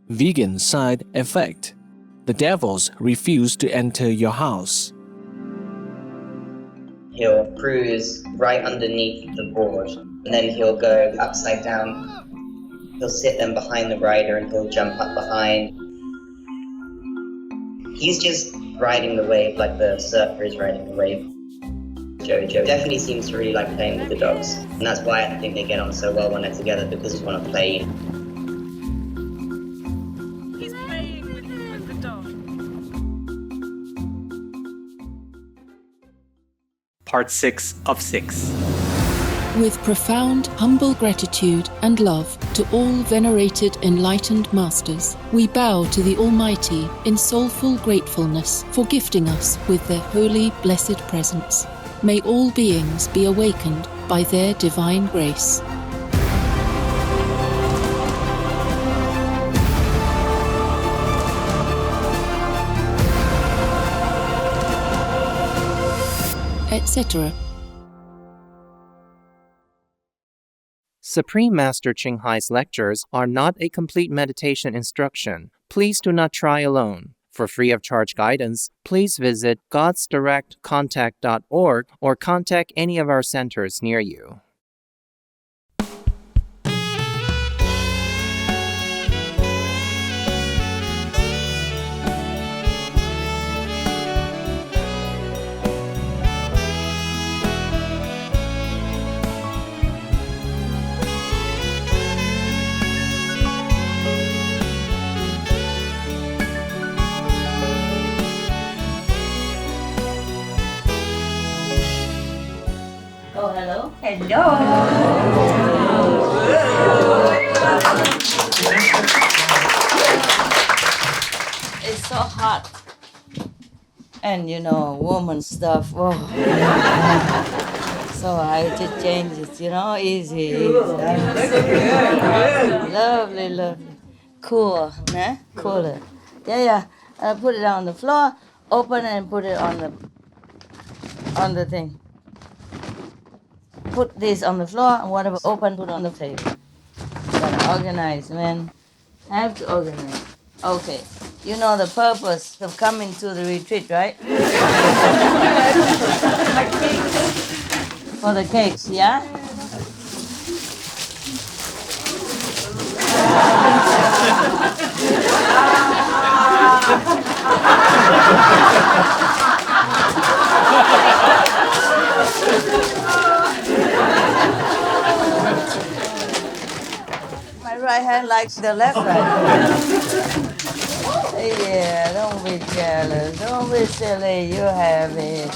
Vegan side effect. The devils refuse to enter your house. He'll cruise right underneath the board, and then he'll go upside down. He'll sit then behind the rider and he'll jump up behind. He's just riding the wave like the surfer is riding the wave. Jojo definitely seems to really like playing with the dogs, and that's why I think they get on so well when they're together, because they want to play. He's playing with the dog. Part 6 of 6. With profound, humble gratitude and love to all venerated enlightened masters, we bow to the Almighty in soulful gratefulness for gifting us with their holy, blessed presence. May all beings be awakened by their divine grace. Etc. Supreme Master Ching Hai's lectures are not a complete meditation instruction. Please do not try alone. For free of charge guidance, please visit godsdirectcontact.org or contact any of our centers near you. Oh, hello. Hello. It's so hot. And you know, woman stuff. Oh. So I just change it, you know, easy. Lovely, lovely. Cool, nah? Cooler. Yeah. Put it on the floor, open and put it on the thing. Put this on the floor, and whatever open, put on the table. Gotta organize, man. Have to organize. Okay. You know the purpose of coming to the retreat, right? For the cakes, yeah? My right hand likes the left hand. Yeah, don't be jealous. Don't be silly. You have it.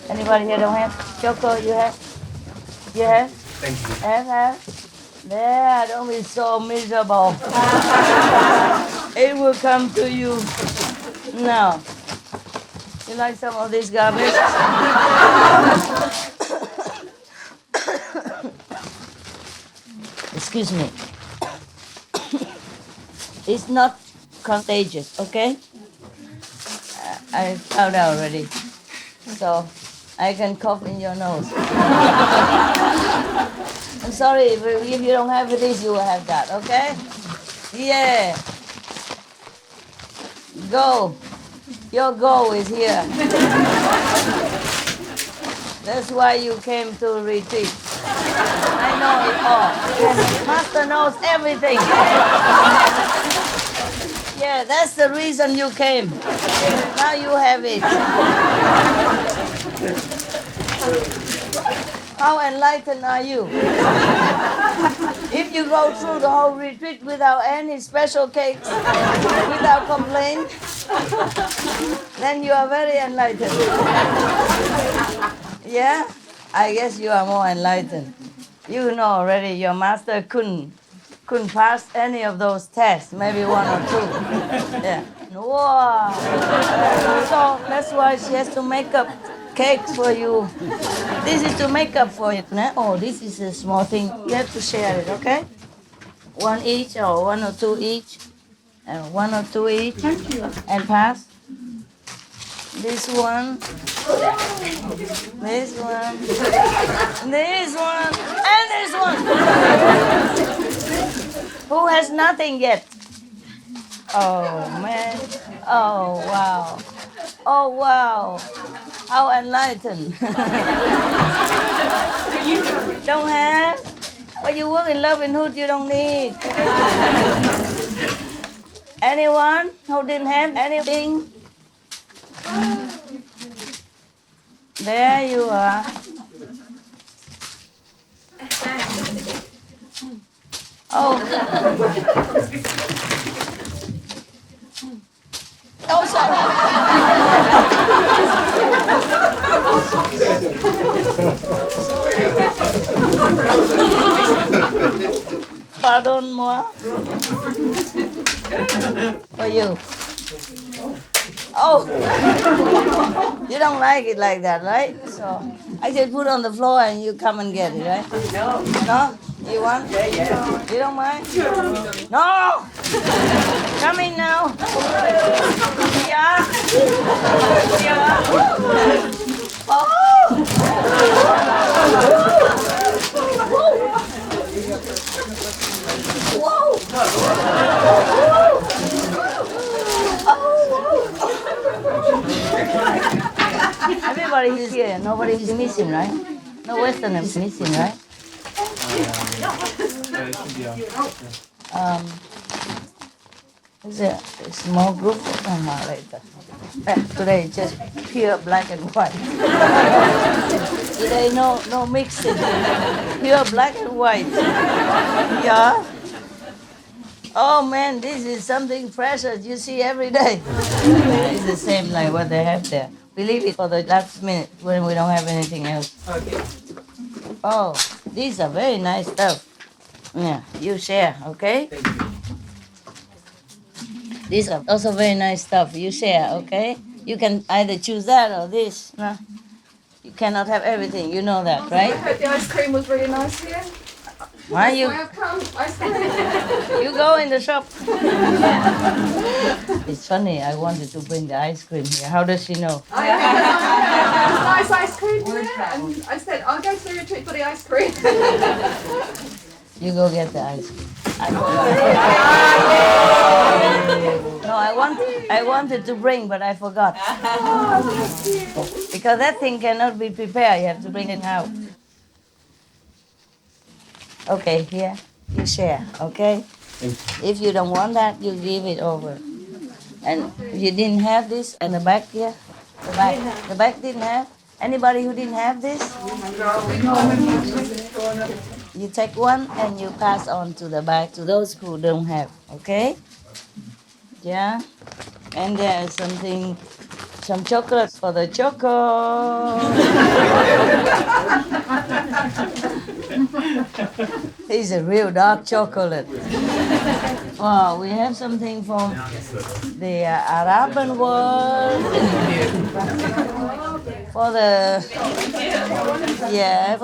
Anybody here don't have? Choco, you have? You have? Thank you. Have? There, don't be so miserable. It will come to you. No. You like some of this garbage? Excuse me. It's not contagious, okay? I found out already. So I can cough in your nose. I'm sorry, if you don't have this, you will have that, okay? Yeah. Go. Your goal is here. That's why you came to retreat. I know it all. Master knows everything. Yeah, that's the reason you came. Now you have it. How enlightened are you? If you go through the whole retreat without any special cakes, without complaint, then you are very enlightened. Yeah? I guess you are more enlightened. You know already your master couldn't pass any of those tests, maybe one or two. Yeah. Wow. So that's why she has to make up cakes for you. This is to make up for it. Né? Oh, this is a small thing. You have to share it, okay? One each or one or two each. One or two each. Thank you. And pass. This one. This one. This one. And this one. Who has nothing yet? Oh man. Oh wow. Oh wow. How enlightened. Don't have? But you work in Love and Hood, you don't need. Anyone who didn't have anything? There you are. Oh. Oh, sorry. Pardon moi. For you. Oh. You don't like it like that, right? So I just put on the floor and you come and get it, right? No. No? You want? Yeah. You don't mind? No! Come in now. Yeah. Yeah. Oh! Whoa! Everybody is here. Nobody is missing, right? No Western is missing, right? It's a small group later. Today just pure black and white. Today no mixing. Pure black and white. Yeah. Oh man, this is something fresh that you see every day. It's the same like what they have there. We leave it for the last minute when we don't have anything else. Okay. Oh, these are very nice stuff. Yeah, you share, okay? These are also very nice stuff. You share, okay? You can either choose that or this. No? You cannot have everything. You know that, I right? heard the ice cream was really nice here. Why you? Why I've come? Ice cream. You go in the shop. It's funny. I wanted to bring the ice cream here. How does she know? I have nice ice cream here, and I said I'll go to your treat for the ice cream. You go get the ice cream. No, I wanted to bring, but I forgot. Because that thing cannot be prepared. You have to bring it out. Okay, here, you share, okay? If you don't want that, you give it over. And if you didn't have this, and the back here, the back didn't have. Anybody who didn't have this? You take one and you pass on to the back to those who don't have, okay? Yeah? And there's something, some chocolates for the choco. It's a real dark chocolate. Wow, we have something from the Arabian world. For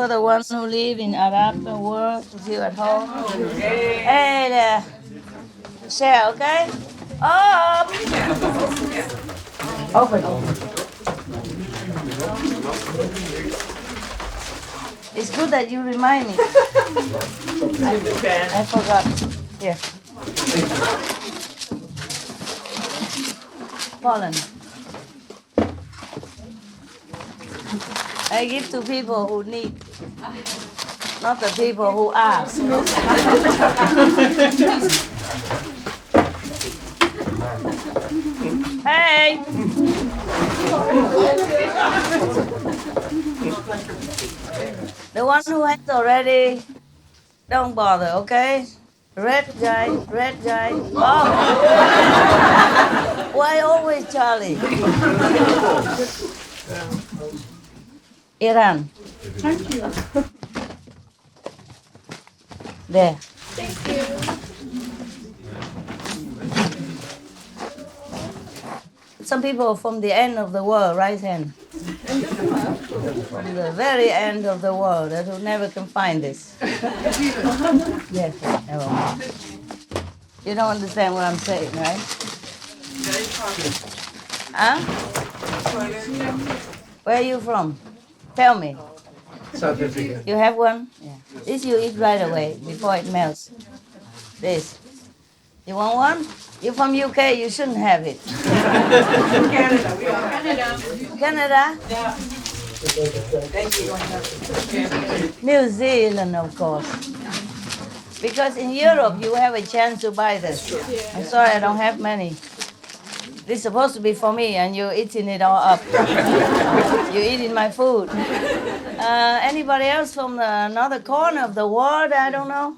the ones who live in Arabian world, to feel at home. Hey there, share, okay? Up. Open. It's good that you remind me. I forgot. Here. Pollen. I give to people who need, not the people who ask. Hey! The one who has already, don't bother, okay? Red guy. Oh! Why always Charlie? Iran. Thank you. There. Thank you. Some people from the end of the world, right hand. From the very end of the world, that who never can find this. Yes, never mind. You don't understand what I'm saying, right? Huh? Where are you from? Tell me. South Africa. You have one? Yeah. This you eat right away before it melts. This. You want one? You're from UK, you shouldn't have it. Canada. We are Canada. Canada? New Zealand, of course. Because in Europe, you have a chance to buy this. I'm sorry, I don't have many. This is supposed to be for me, and you're eating it all up. You're eating my food. Anybody else from another corner of the world? I don't know.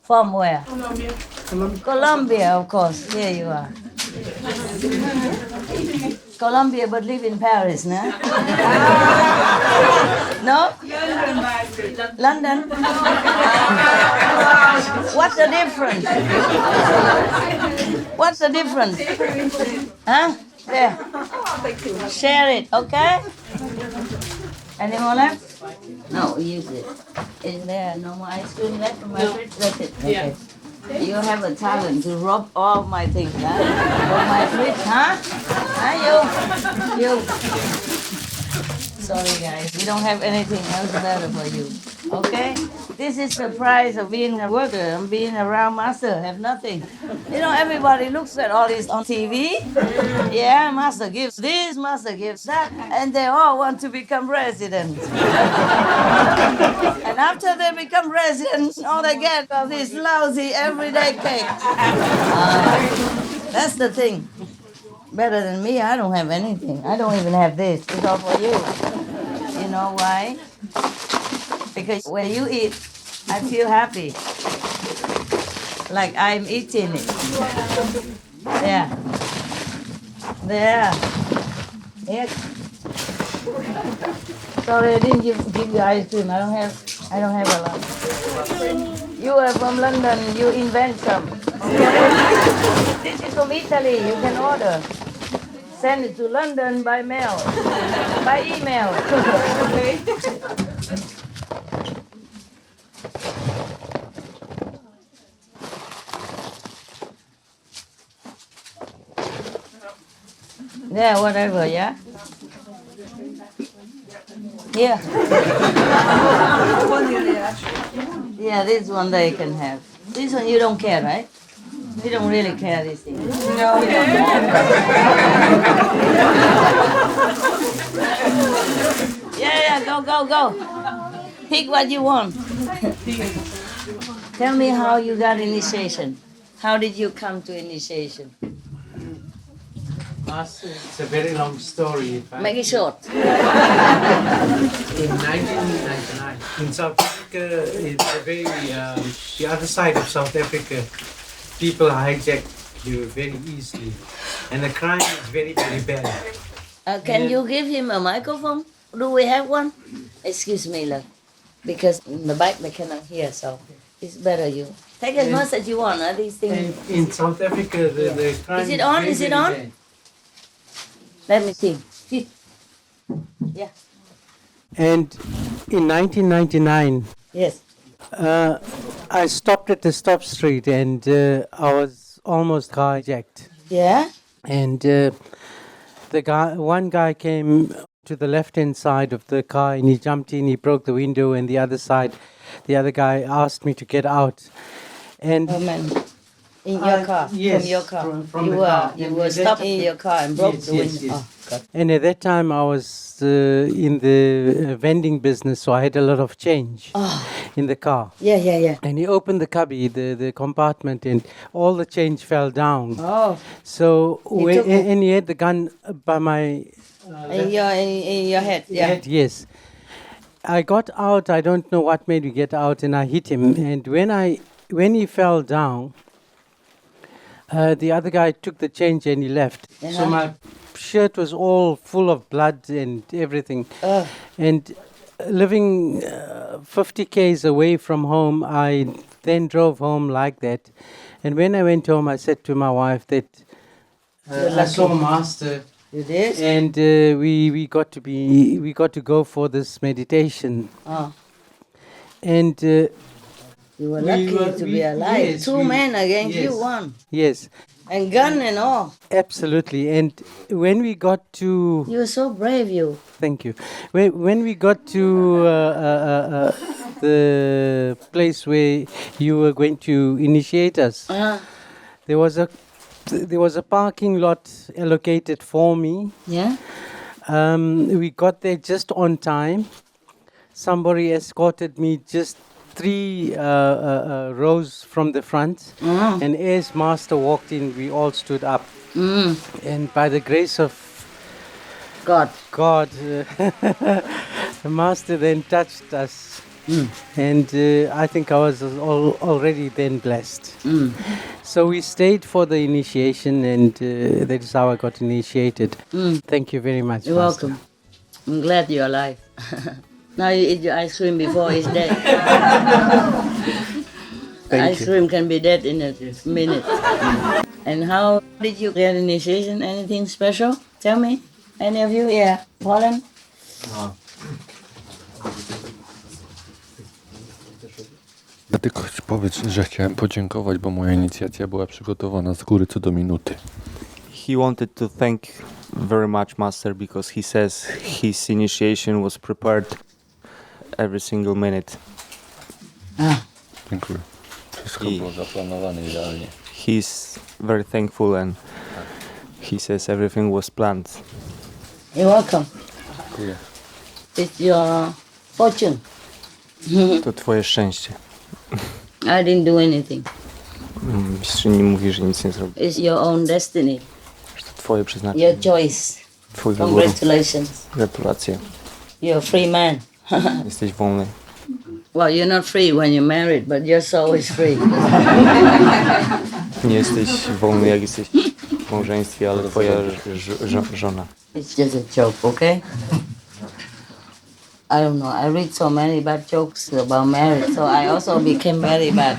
From where? Colombia, of course. Here you are. Colombia, but live in Paris, no? No? London. What's the difference? What's the difference? Huh? There. Share it, okay? Any more left? No, use it. Is there no more ice cream left in my fridge? That's it. Okay. You have a talent to rob all my things, huh? From my fridge, huh? Huh, you? Sorry, guys. We don't have anything else better for you. Okay? This is the price of being a worker and being around master. Have nothing. You know, everybody looks at all this on TV. Yeah, master gives this, master gives that, and they all want to become residents. And after they become residents, all they get are these lousy everyday cakes. That's the thing. Better than me, I don't have anything. I don't even have this. It's all for you. You know why? Because when you eat, I feel happy. Like I'm eating it. Yeah. There. Yeah. Sorry, I didn't give you ice cream. I don't have a lot. You are from London. You invent some. This is from Italy. You can order. Send it to London by mail. By email. Okay. Yeah, whatever, yeah? Here. Yeah, this one they can have. This one you don't care, right? You don't really care these things. No, we don't. Yeah, go. Pick what you want. Tell me how you got initiation. How did you come to initiation? It's a very long story. Make it short. In 1999, in South Africa, it's a very the other side of South Africa, people hijack you very easily, and the crime is very, very bad. Can you give him a microphone? Do we have one? Excuse me, look, because in the back they cannot hear, so it's better you take as much as you want. These things. And in South Africa, the crime Is it on? very, Is it very on? bad. Let me see. Yeah. And in 1999, Yes. I stopped at the stop street, and I was almost hijacked. Yeah. And one guy came to the left-hand side of the car, and he jumped in. He broke the window, and the other guy asked me to get out. And Oh man. In your car. yes, From your car. from you the were car. you And were that- stopped in your car and broke Yes, the yes, window. yes. Oh, God. And at that time, I was in the vending business, so I had a lot of change in the car. Yeah. And he opened the cubby, the compartment, and all the change fell down. Oh. So took it. and he had the gun by my In your head. Yeah. head. Yes. I got out. I don't know what made me get out, and I hit him. And when he fell down, the other guy took the change and he left. So Uh-huh. my shirt was all full of blood and everything. And living 50 k's away from home, I then drove home like that. And when I went home, I said to my wife that I saw Master, You did? and we got to go for this meditation. Oh. And You were lucky to be alive. yes, Two men against yes. you, one. yes, And gun and all. absolutely. And when we got to You were so brave, you. Thank you. When we got to the place where you were going to initiate us, There was a parking lot allocated for me. Yeah? We got there just on time. Somebody escorted me just 3 rows from the front. And as Master walked in, we all stood up. And by the grace of God. the Master then touched us. And I think I was already then blessed. So we stayed for the initiation, and that is how I got initiated. Thank you very much, You're Master. welcome. I'm glad you're alive. Now you eat your ice cream before it's dead. Ice cream can be dead in a minute. And how did you get initiation? Anything special? Tell me. Any of you? Yeah. Poland? Ja tylko powiedz, że chciałem podziękować, bo moja inicjacja była przygotowana z góry co do minuty. He wanted to thank very much Master because he says his initiation was prepared every single minute. Dziękuję. Wszystko było zaplanowane idealnie. He's very thankful and he says everything was planned. You're welcome. Dziękuję. It's your fortune. To twoje szczęście. I didn't do anything. Mistrzyni mówi, że nic nie zrobi. It's your own destiny. Że to twoje przeznaczenie. Your choice. Twój wybór. Congratulations. Gratulacje. You're a free man. Jesteś wolny. Well, you're not free when you're married, but your soul is free. Nie jesteś wolny, jak jesteś w małżeństwie, ale twoja żona. It's just a joke, okay? I don't know. I read so many bad jokes about marriage, so I also became very bad.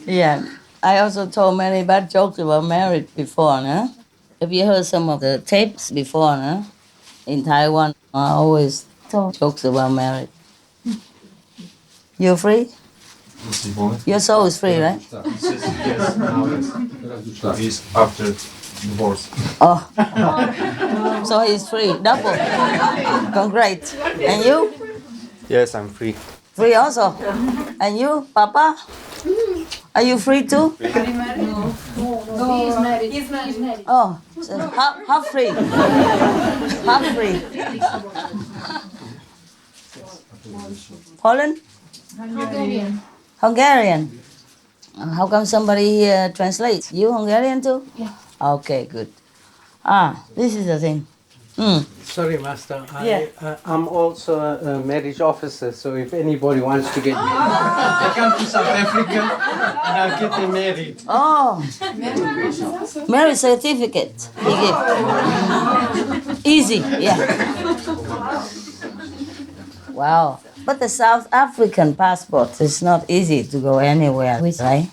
Yeah, I also told many bad jokes about marriage before, no? Have you heard some of the tapes before, no? In Taiwan, I always told jokes about marriage. You're free? Your soul is free, right? He's after divorce. Oh, so he's free, double. Congrats. And you? Yes, I'm free. Free also. And you, Papa? Are you free too? No, he's married. He's married. Oh, so half free. Half free. Poland? Hungarian. Hungarian. How come somebody here translates? You Hungarian too? Yeah. Okay, good. This is the thing. Sorry, Master. Yeah. I'm also a marriage officer, so if anybody wants to get married, I come to South Africa and I'll get them married. Oh, marriage certificate. He give. Easy, yeah. Wow. But the South African passport is not easy to go anywhere with, right?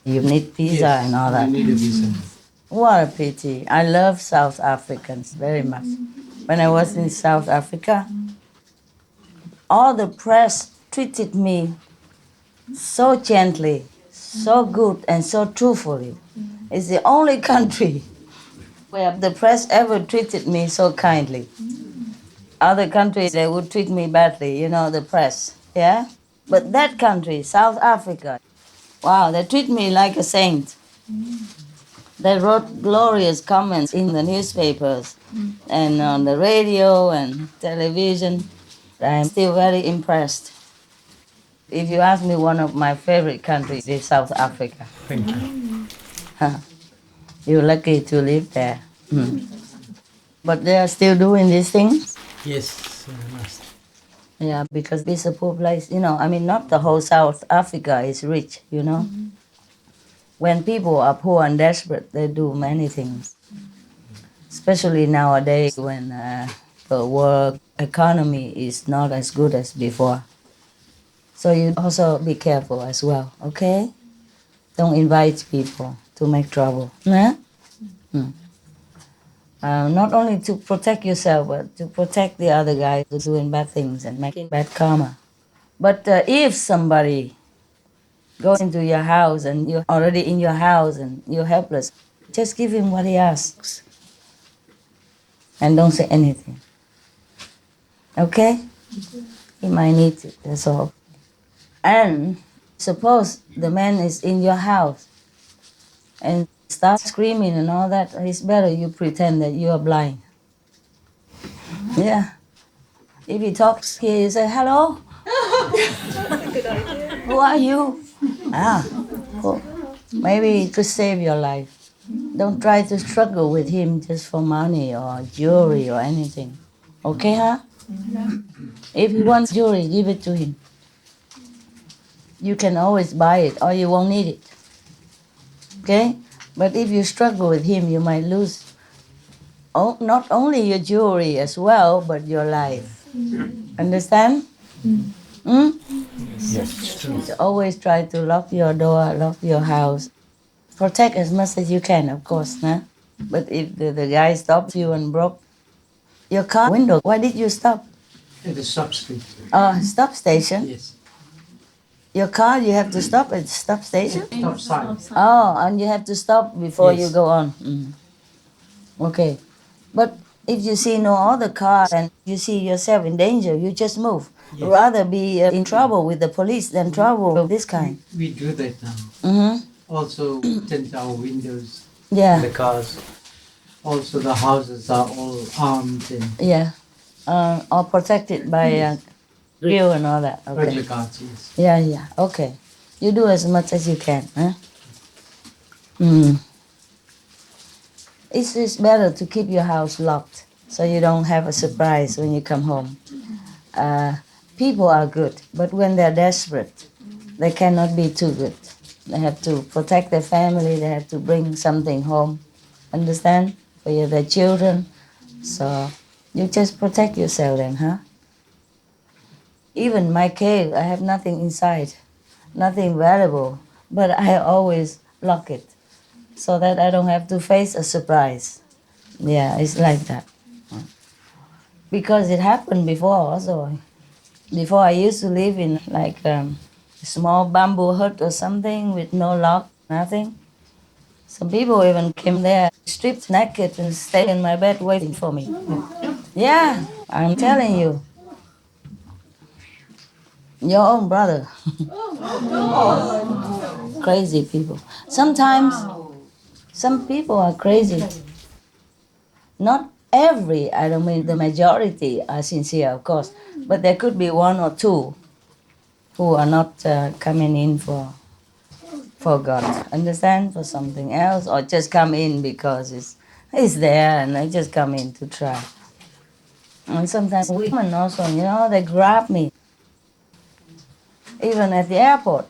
You need visa and all that. You need a visa. What a pity. I love South Africans very much. When I was in South Africa, all the press treated me so gently, so good, and so truthfully. It's the only country where the press ever treated me so kindly. Other countries, they would treat me badly, you know, the press, yeah? But that country, South Africa, wow, they treat me like a saint. They wrote glorious comments in the newspapers and on the radio and television. I'm still very impressed. If you ask me, one of my favorite countries is South Africa. Thank you. You're lucky to live there. But they are still doing these things? Yes, Master. Yeah, because it's a poor place. You know, I mean, not the whole South Africa is rich, you know. When people are poor and desperate, they do many things. Especially nowadays when the world economy is not as good as before. So you also be careful as well, okay? Don't invite people to make trouble. Yeah? Not only to protect yourself, but to protect the other guy who's doing bad things and making bad karma. But if somebody goes into your house and you're already in your house and you're helpless, just give him what he asks. And don't say anything. Okay? He might need it, that's all. And Suppose the man is in your house and starts screaming and all that, it's better you pretend that you are blind. Yeah. If he talks here, you say, hello? That's a good idea. Who are you? Well, maybe to save your life. Don't try to struggle with him just for money or jewelry or anything. Okay, huh? If he wants jewelry, give it to him. You can always buy it or you won't need it. Okay? But if you struggle with him, you might lose not only your jewelry as well, but your life. Understand? Hmm? Yes, it's true. So always try to lock your door, lock your house. Protect as much as you can, of course. Nah? But if the guy stops you and broke your car window, why did you stop? At the stop station. Stop station? Yes. Your car, you have to stop at the stop station? Stop sign. Oh, and you have to stop before you Yes. go on. Okay. But if you see no other car and you see yourself in danger, you just move. Yes. Rather be in trouble with the police than trouble of this kind. We do that now. Mm-hmm. Also, tint our windows. Yeah. The cars. Also, the houses are all armed and Yeah. Or protected by grill and all that. Okay. regular guards. Yes. Yeah. Okay. You do as much as you can. Huh? Mm. It's better to keep your house locked so you don't have a surprise when you come home. People are good, but when they're desperate, they cannot be too good. They have to protect their family, they have to bring something home. Understand? For their children. So you just protect yourself then, huh? Even my cave, I have nothing inside, nothing valuable, but I always lock it so that I don't have to face a surprise. Yeah, it's like that. Because it happened before also. Before I used to live in like a small bamboo hut or something with no lock, nothing. Some people even came there stripped naked and stayed in my bed waiting for me. Yeah, I'm telling you. Your own brother. Crazy people. Sometimes some people are crazy. Not every, I don't mean the majority are sincere, of course, but there could be one or two who are not coming in for God. Understand? For something else, or just come in because it's there and they just come in to try. And sometimes women also, they grab me. Even at the airport.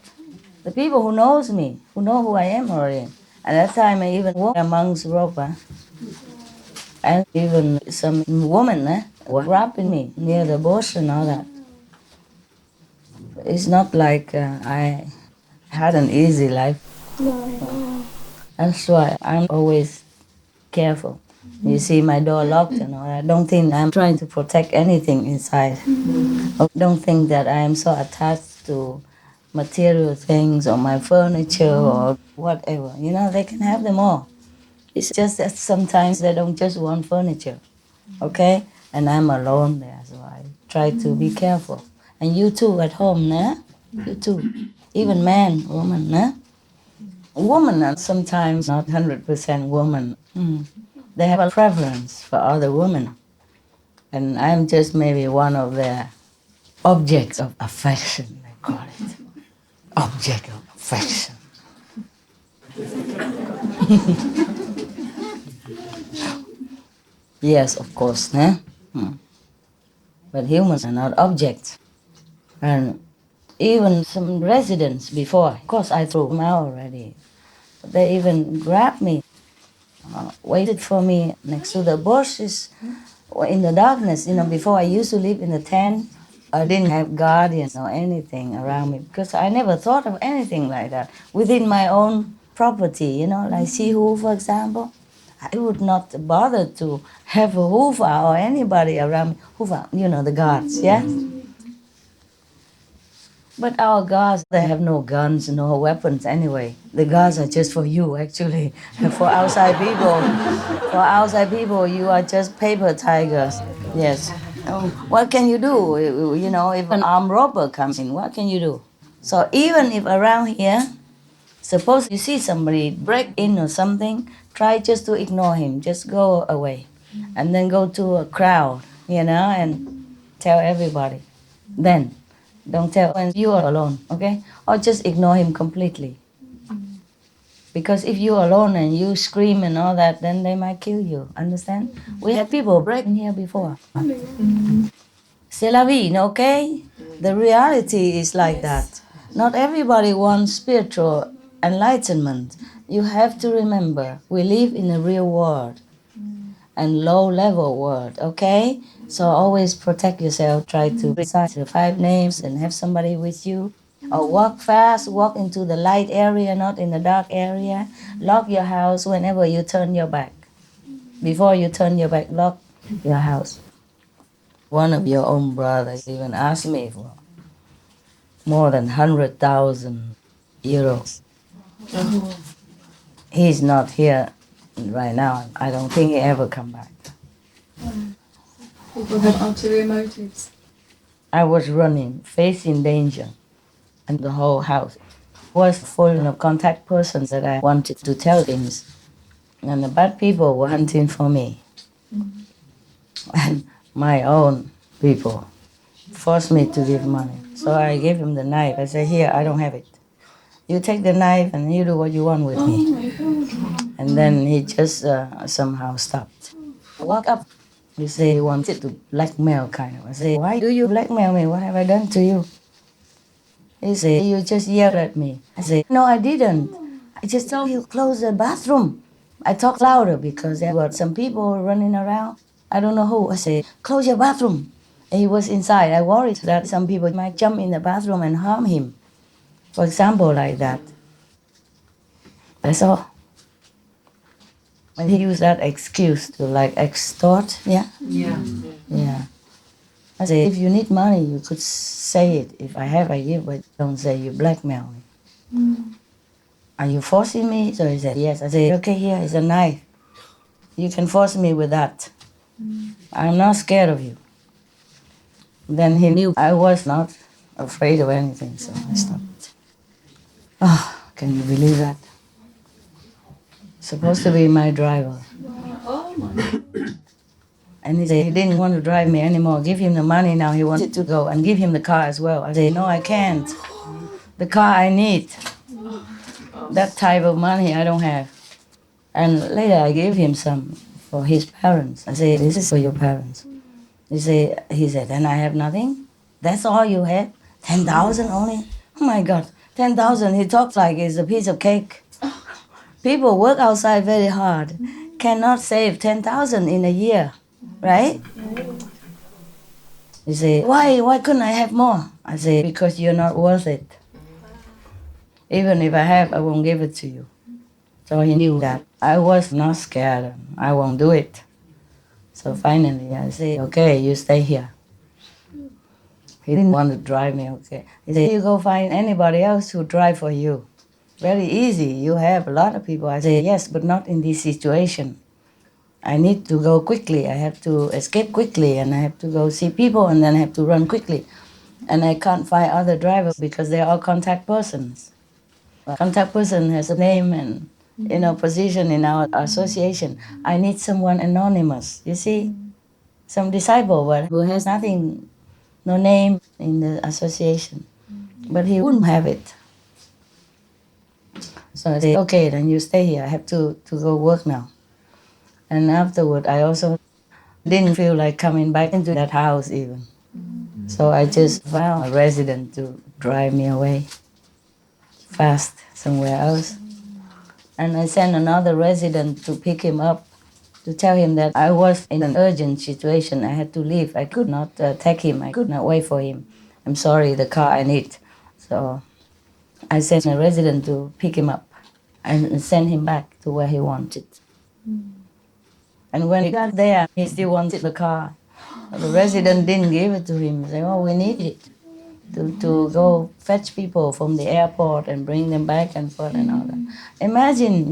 The people who knows me, who know who I am already. At that time I even walked amongst rope. And even some women were grabbing me near the bush and all that. It's not like I had an easy life. That's why I'm always careful. You see my door locked and all that. Don't think I'm trying to protect anything inside. Don't think that I am so attached to material things or my furniture or whatever. They can have them all. It's just that sometimes they don't just want furniture, okay? And I'm alone there, so I try to be careful. And you too at home, nah? You too. Even man, woman, nah? Women are sometimes not 100% woman. They have a preference for other women. And I'm just maybe one of their objects of affection, they call it. Object of affection. Yes, of course, né? But humans are not objects. And even some residents before, of course I threw them out already. They even grabbed me, waited for me next to the bushes in the darkness. Before I used to live in a tent. I didn't have guardians or anything around me because I never thought of anything like that. Within my own property, like Sihu, for example, I would not bother to have a hoover or anybody around me. Hoover, the guards, yeah? But our guards, they have no guns, no weapons anyway. The guards are just for you, actually. For outside people, you are just paper tigers. Yes. What can you do? If an armed robber comes in, what can you do? So even if around here, suppose you see somebody break in or something, try just to ignore him, just go away. And then go to a crowd, and tell everybody. Then, don't tell when you are alone, okay? Or just ignore him completely. Because if you're alone and you scream and all that, then they might kill you, understand? We had people break in here before. C'est la vie, okay? The reality is like that. Not everybody wants spiritual enlightenment. You have to remember, we live in a real world and low-level world, okay? So always protect yourself. Try to recite the 5 names and have somebody with you. Or walk fast, walk into the light area, not in the dark area. Lock your house whenever you turn your back. Before you turn your back, lock your house. One of your own brothers even asked me for more than 100,000 euros. He's not here right now. I don't think he ever come back. People have ulterior motives. I was running, facing danger, and the whole house was full of contact persons that I wanted to tell things. And the bad people were hunting for me. And my own people forced me to give money. So I gave him the knife. I said, here, I don't have it. You take the knife and you do what you want with me. And then he just somehow stopped. I walk up. He said he wanted to blackmail kind of. I said, why do you blackmail me? What have I done to you? He said, you just yelled at me. I said, no, I didn't. I just told you close the bathroom. I talked louder because there were some people running around. I don't know who. I said, close your bathroom. And he was inside. I worried that some people might jump in the bathroom and harm him. For example, like that. That's all. And he used that excuse to like extort, yeah? Yeah. I said, if you need money, you could say it. If I have, I give, but don't say you blackmail me. Are you forcing me? So he said, yes. I said, okay, here is a knife. You can force me with that. I'm not scared of you. Then he knew I was not afraid of anything, so I stopped. Oh, can you believe that? Supposed to be my driver. Oh my. And he said he didn't want to drive me anymore. Give him the money now. He wanted to go and give him the car as well. I said, no, I can't. The car I need. That type of money I don't have. And later I gave him some for his parents. I said, this is for your parents. He said, then I have nothing? That's all you have? 10,000 only? Oh my God, 10,000. He talks like it's a piece of cake. People work outside very hard, cannot save 10,000 in a year, right? He said, why couldn't I have more? I said, because you're not worth it. Even if I have, I won't give it to you. So he knew that. I was not scared. I won't do it. So finally I said, okay, you stay here. He didn't want to drive me, okay. He said, you go find anybody else who drive for you. Very easy, you have a lot of people. I said, yes, but not in this situation. I need to go quickly. I have to escape quickly, and I have to go see people, and then I have to run quickly. And I can't find other drivers because they're all contact persons. A contact person has a name and position in our association. I need someone anonymous, you see? Some disciple but who has nothing, no name in the association. But he wouldn't have it. So I said, okay, then you stay here. I have to go work now. And afterward, I also didn't feel like coming back into that house even. So I just found a resident to drive me away fast somewhere else. And I sent another resident to pick him up, to tell him that I was in an urgent situation. I had to leave. I could not take him. I could not wait for him. I'm sorry, the car I need. So I sent a resident to pick him up and send him back to where he wanted. And when he got there, he still wanted the car. The resident didn't give it to him. He said, oh, we need it to go fetch people from the airport and bring them back and forth and all that. Imagine,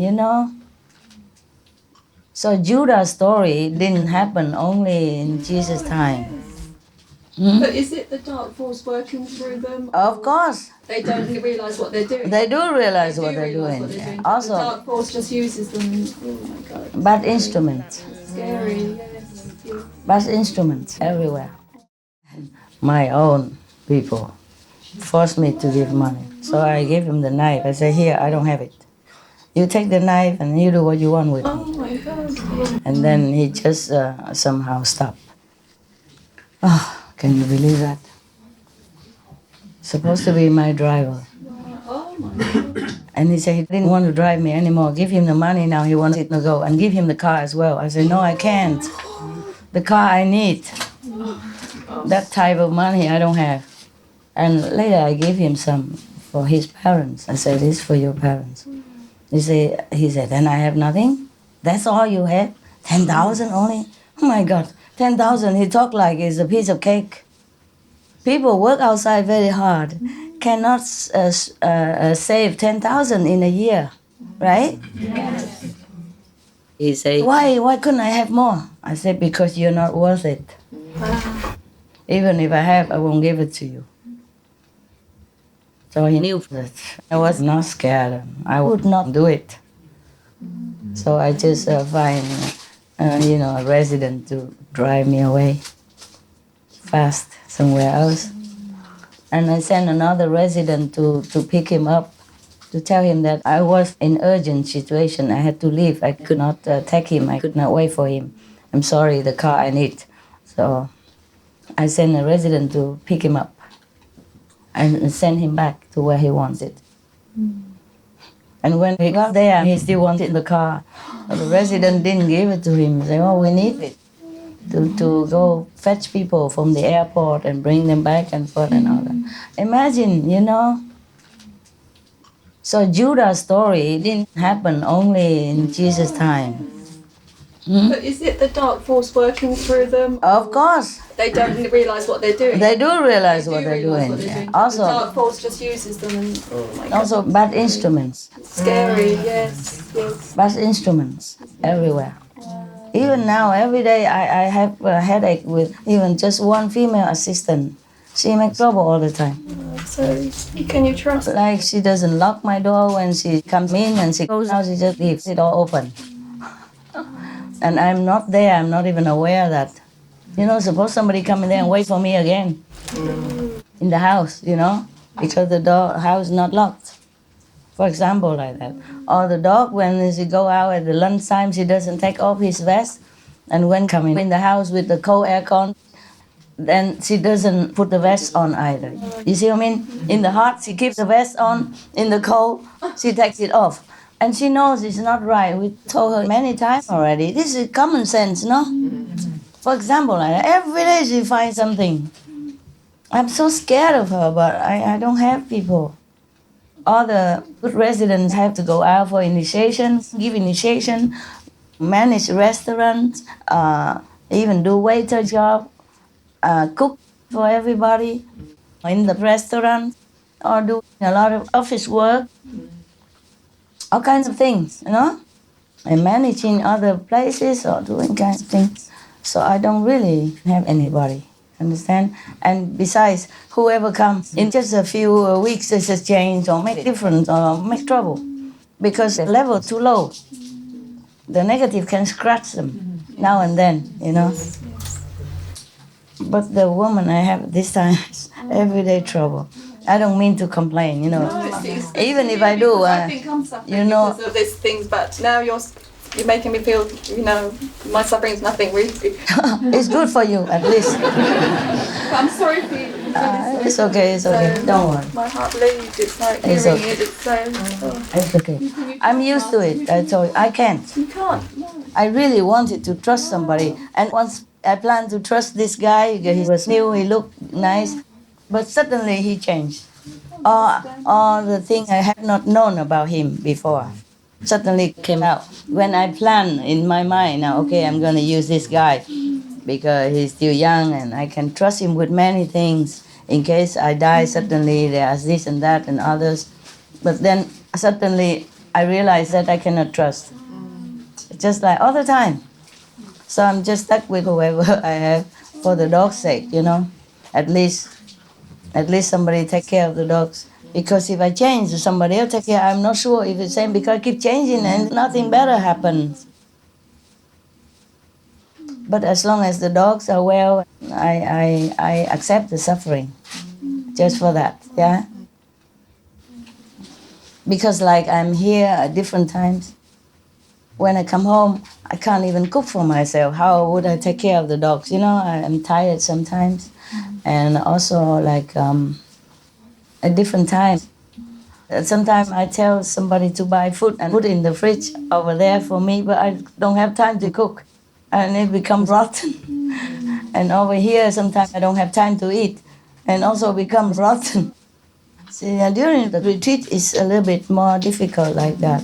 So Judah's story didn't happen only in Jesus' time. But is it the dark force working through them? Of course. They don't realise what they're doing. They do realize They what do they're realise doing. what they're Yeah. doing, but Also, the dark force just uses them. Oh my God. bad instruments. Scary, yes. Yeah. Bad instruments everywhere. My own people forced me to give money. So I gave him the knife. I said, here, I don't have it. You take the knife and you do what you want with it. Oh my God. And then he just somehow stopped. Oh, can you believe that? Supposed to be my driver. Oh my God. And he said he didn't want to drive me anymore. Give him the money now, he wanted to go. And give him the car as well. I said, no, I can't. The car I need. That type of money I don't have. And later I gave him some for his parents. I said, this is for your parents. He said, then I have nothing? That's all you have? 10,000 only? Oh my God, 10,000, he talked like it's a piece of cake. People work outside very hard, cannot save 10,000 in a year, right? Yes. He said, why couldn't I have more? I said, because you're not worth it. Even if I have, I won't give it to you. So he knew that I was not scared. I would not do it. So I just find, a resident to drive me away fast somewhere else. And I sent another resident to pick him up, to tell him that I was in urgent situation. I had to leave. I could not take him. I could not wait for him. I'm sorry, the car I need. So I sent a resident to pick him up and send him back to where he wanted. And when he got there, he still wanted the car. But the resident didn't give it to him. He said, oh, we need it to go fetch people from the airport and bring them back and forth and all that. Imagine, So Judah's story didn't happen only in Jesus' time. But is it the dark force working through them? Of course. They don't realise what they're doing. They do realize what they're doing. What they're doing. Also, the dark force just uses them. And, oh my God. also bad instruments. Scary, yes. Bad instruments everywhere. Even now, every day I have a headache with even just one female assistant. She makes trouble all the time. So, can you trust? Like she doesn't lock my door when she comes in and she goes out, she just leaves it all open. And I'm not there, I'm not even aware of that. Suppose somebody come in there and wait for me again. In the house, because the house is not locked. For example, like that. Or the dog, when she go out at the lunchtime, she doesn't take off his vest. And when coming in the house with the cold aircon, then she doesn't put the vest on either. You see what I mean? In the hot, she keeps the vest on. In the cold, she takes it off. And she knows it's not right. We told her many times already. This is common sense, no? For example, like every day she finds something. I'm so scared of her, but I don't have people. All the good residents have to go out for initiation, give initiation, manage restaurants, even do waiter job, cook for everybody in the restaurant, or do a lot of office work. All kinds of things, and managing other places or doing kinds of things. So I don't really have anybody, understand? And besides, whoever comes, in just a few weeks, they just change or make difference or make trouble. Because the level too low. The negative can scratch them now and then, But the woman I have this time is everyday trouble. I don't mean to complain, Even if I do, I think I'm suffering because of these things, but now you're making me feel, my suffering is nothing really. It's good for you, at least. I'm sorry for you. It's okay. Don't worry. My heart bleeds. It's like It's hearing okay. it. It's so. It's okay. I'm used to it. I told you, I can't. You can't. No. I really wanted to trust somebody, and once I planned to trust this guy, he was new, he looked nice, but suddenly he changed. All the things I had not known about him before suddenly came out. When I planned in my mind, now, okay, I'm going to use this guy because he's still young and I can trust him with many things. In case I die, suddenly there's this and that and others. But then suddenly I realized that I cannot trust. Just like all the time. So I'm just stuck with whoever I have for the dog's sake, At least somebody take care of the dogs. Because if I change, somebody else take care. I'm not sure if it's the same because I keep changing and nothing better happens. But as long as the dogs are well, I accept the suffering. Just for that, yeah. Because like I'm here at different times. When I come home, I can't even cook for myself. How would I take care of the dogs? You know, I'm tired sometimes. And also like at different times. Sometimes I tell somebody to buy food and put in the fridge over there for me, but I don't have time to cook. And it becomes rotten. And over here, sometimes I don't have time to eat. And also becomes rotten. See, during the retreat, it's a little bit more difficult like that.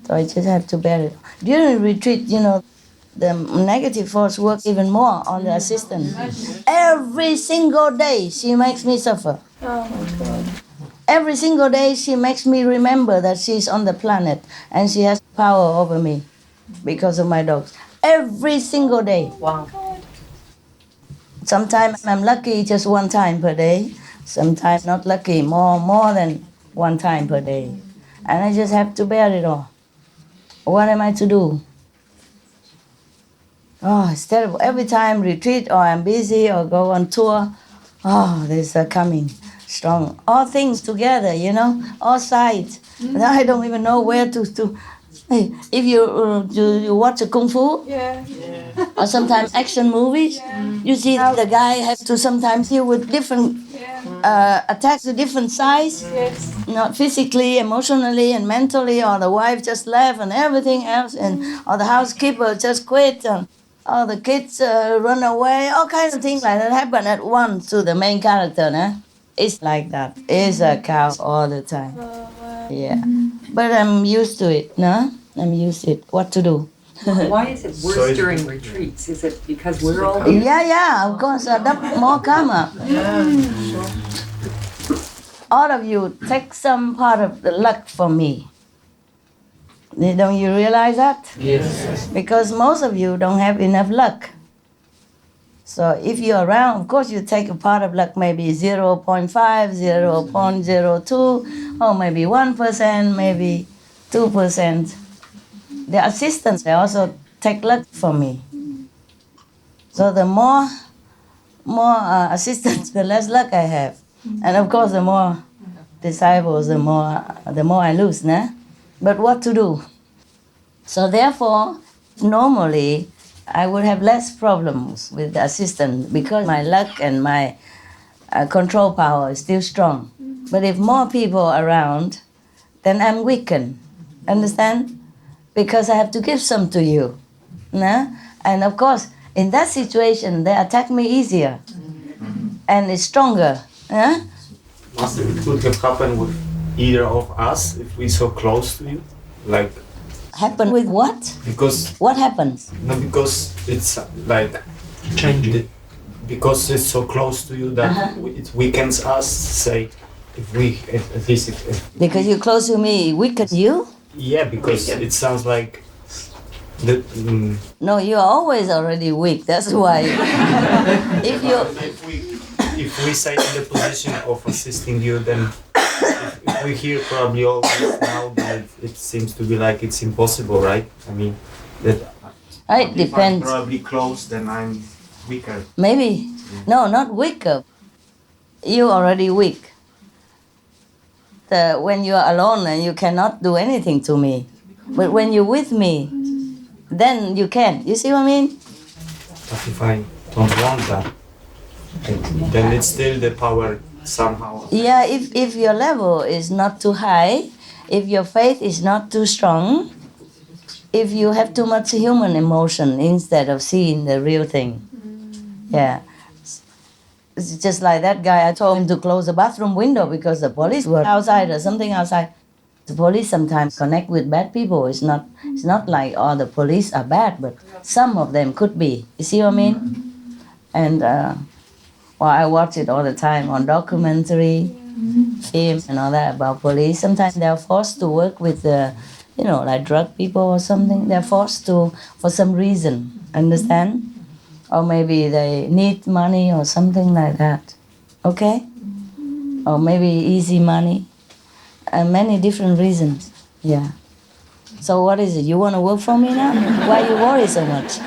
So I just have to bear it. During retreat, you know, the negative force works even more on the assistant. Every single day, she makes me suffer. Oh my God. Every single day, she makes me remember that she's on the planet and she has power over me because of my dogs. Every single day. Wow. Sometimes I'm lucky just one time per day. Sometimes not lucky, more than one time per day. And I just have to bear it all. What am I to do? Oh, it's terrible. Every time retreat or I'm busy or go on tour, oh, there's a coming strong. All things together, you know, all sides. And I don't even know where to. Hey, if you watch a kung fu, Yeah. or sometimes action movies, you see how the guy has to sometimes deal with different attacks of different size, Yes. not physically, emotionally, and mentally, or the wife just left and everything else, and or the housekeeper just quit, or the kids run away, all kinds of things like that happen at once to the main character. Nah? It's like that. It's a cow all the time. Yeah. But I'm used to it, no? I'm used to it. What to do? Why is it worse during retreats? Is it because we're all Yeah, of course, more karma. All of you take some part of the luck from me. Don't you realize that? Yes. Because most of you don't have enough luck. So if you're around, of course you take a part of luck, maybe 0.5, 0.02, or maybe 1%, maybe 2%. The assistants, they also take luck from me. So the more assistants, the less luck I have. And of course, the more disciples, the more I lose, nah? But what to do? So therefore, normally, I would have less problems with the assistant because my luck and my control power is still strong. But if more people are around, then I'm weakened. Understand? Because I have to give some to you. Nah? And of course, in that situation, they attack me easier. And it's stronger. Huh? Master, it could have happened with either of us if we're so close to you. Like, Happen with what? because What happens? no, because it's like changing. Because it's so close to you that it weakens us. Say, if we at least if Because you're close to me, weaken you? yeah, because it sounds like the. No, you're always already weak. That's why. If we say in the position of assisting you, then if we hear probably all this now, then it seems to be like it's impossible, right? I mean, that It if depends. I'm probably close, then I'm weaker. Maybe. No, not weaker. You're already weak. When you're alone and you cannot do anything to me. But when you're with me, then you can. You see what I mean? But if I don't want that, then it's still the power somehow. Yeah, if your level is not too high, if your faith is not too strong, if you have too much human emotion instead of seeing the real thing. Yeah. It's just like that guy, I told him to close the bathroom window because the police were outside or something outside. The police sometimes connect with bad people. It's not like all the police are bad, but some of them could be. You see what I mean? And I watch it all the time on documentary, film and all that about police. Sometimes they're forced to work with like drug people or something. They're forced to for some reason, understand? Or maybe they need money or something like that. okay? Or maybe easy money, many different reasons, yeah. So what is it? You want to work for me now? Why you worry so much?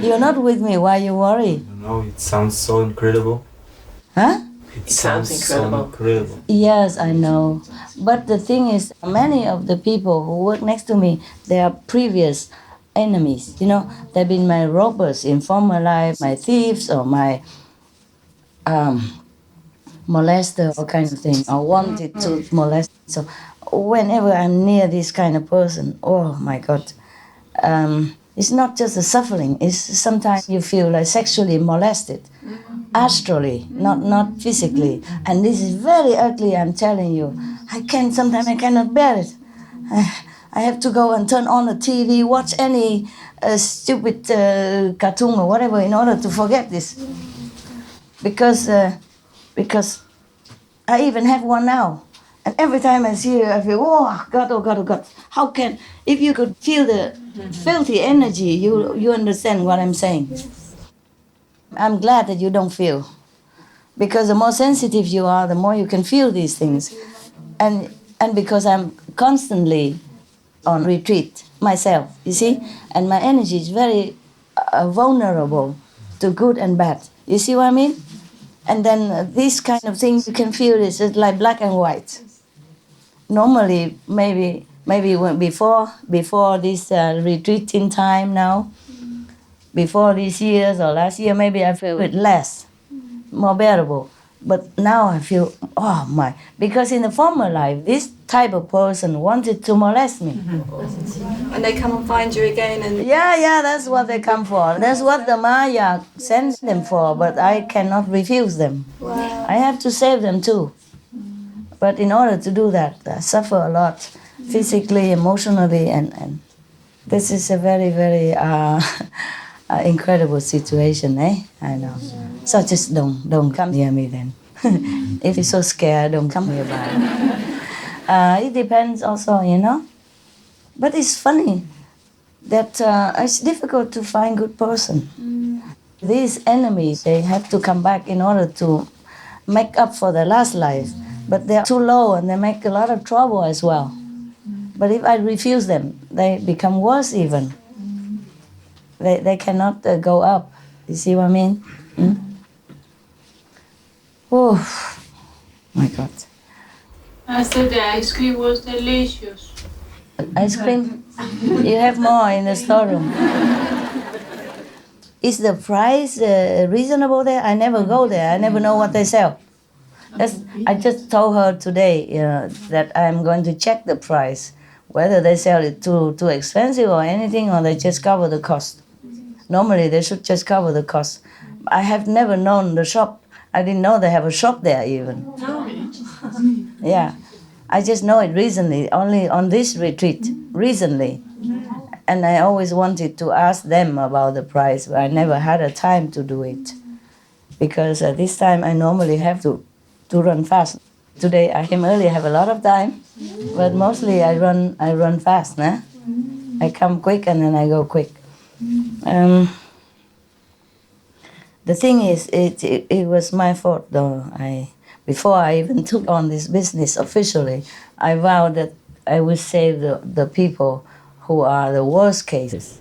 You're not with me. Why you worry? No, it sounds so incredible. Huh? It sounds so incredible. Yes, I know. But the thing is, many of the people who work next to me, they are previous enemies. You know, they've been my robbers in former life, my thieves, or my molester, or kind of thing, or wanted to molest. So whenever I'm near this kind of person, oh my God, it's not just the suffering. It's sometimes you feel like sexually molested, astrally, not physically. And this is very ugly, I'm telling you. Sometimes I cannot bear it. I have to go and turn on the TV, watch any stupid cartoon or whatever in order to forget this. Because I even have one now. And every time I see it, I feel, oh God, oh God, oh God. How can, if you could feel the filthy energy, you understand what I'm saying. I'm glad that you don't feel. Because the more sensitive you are, the more you can feel these things. And because I'm constantly on retreat myself, you see? And my energy is very vulnerable to good and bad. You see what I mean? And then these kind of things, you can feel this, it's like black and white. Normally, maybe when before this retreating time now, before these years or last year, maybe I feel it less, more bearable. But now I feel, oh my, because in the former life, this type of person wanted to molest me. And they come and find you again and... Yeah, that's what they come for. That's what the Maya sends them for, but I cannot refuse them. Wow. I have to save them too. But in order to do that, I suffer a lot, physically, emotionally, and this is a very, very incredible situation, eh? I know. So just don't come near me then. If you're so scared, don't come nearby. It depends also, you know. But it's funny that it's difficult to find good person. These enemies, they have to come back in order to make up for their last life. But they're too low and they make a lot of trouble as well. But if I refuse them, they become worse even. They cannot go up. You see what I mean? Oh, my God. I said the ice cream was delicious. Ice cream? You have more in the storeroom. Is the price reasonable there? I never go there. I never know what they sell. I just told her today that I'm going to check the price, whether they sell it too expensive or anything, or they just cover the cost. Normally, they should just cover the cost. I have never known the shop. I didn't know they have a shop there even. Yeah, I just know it recently, only on this retreat, recently. And I always wanted to ask them about the price, but I never had a time to do it. Because this time I normally have to run fast. Today I came early, I have a lot of time, but mostly I run fast. Nah? I come quick and then I go quick. The thing is, it was my fault though. Before I even took on this business officially, I vowed that I would save the people who are the worst cases,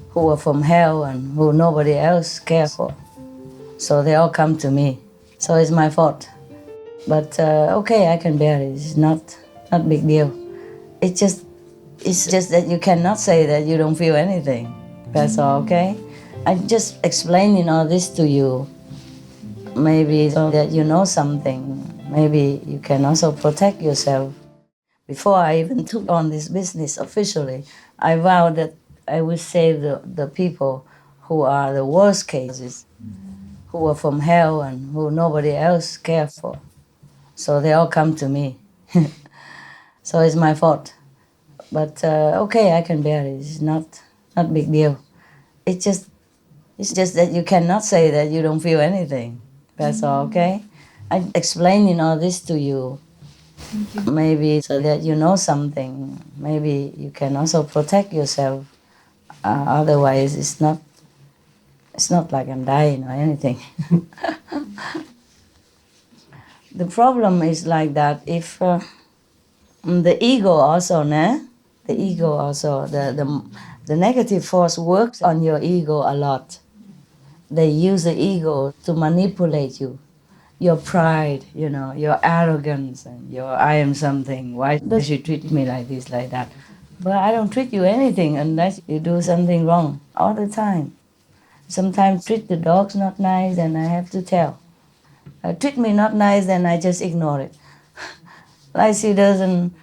who are from hell and who nobody else cares for. So they all come to me. So it's my fault. But okay, I can bear it. It's not big deal. It's just that you cannot say that you don't feel anything. That's all, okay? I'm just explaining all this to you, maybe so that you know something. Maybe you can also protect yourself. Before I even took on this business officially, I vowed that I would save the people who are the worst cases, who are from hell and who nobody else cares for. So they all come to me. So it's my fault. But okay, I can bear it. It's not big deal. It's just that you cannot say that you don't feel anything. That's all, okay? I'm explaining all this to you, maybe so that you know something. Maybe you can also protect yourself. Otherwise, it's not like I'm dying or anything. The problem is like that if the ego also, the ego also, the negative force works on your ego a lot. They use the ego to manipulate you. Your pride, your arrogance, and your I am something. Why does you treat me like this, like that? But I don't treat you anything unless you do something wrong all the time. Sometimes treat the dogs not nice and I have to tell. Treat me not nice, then I just ignore it. Like she doesn't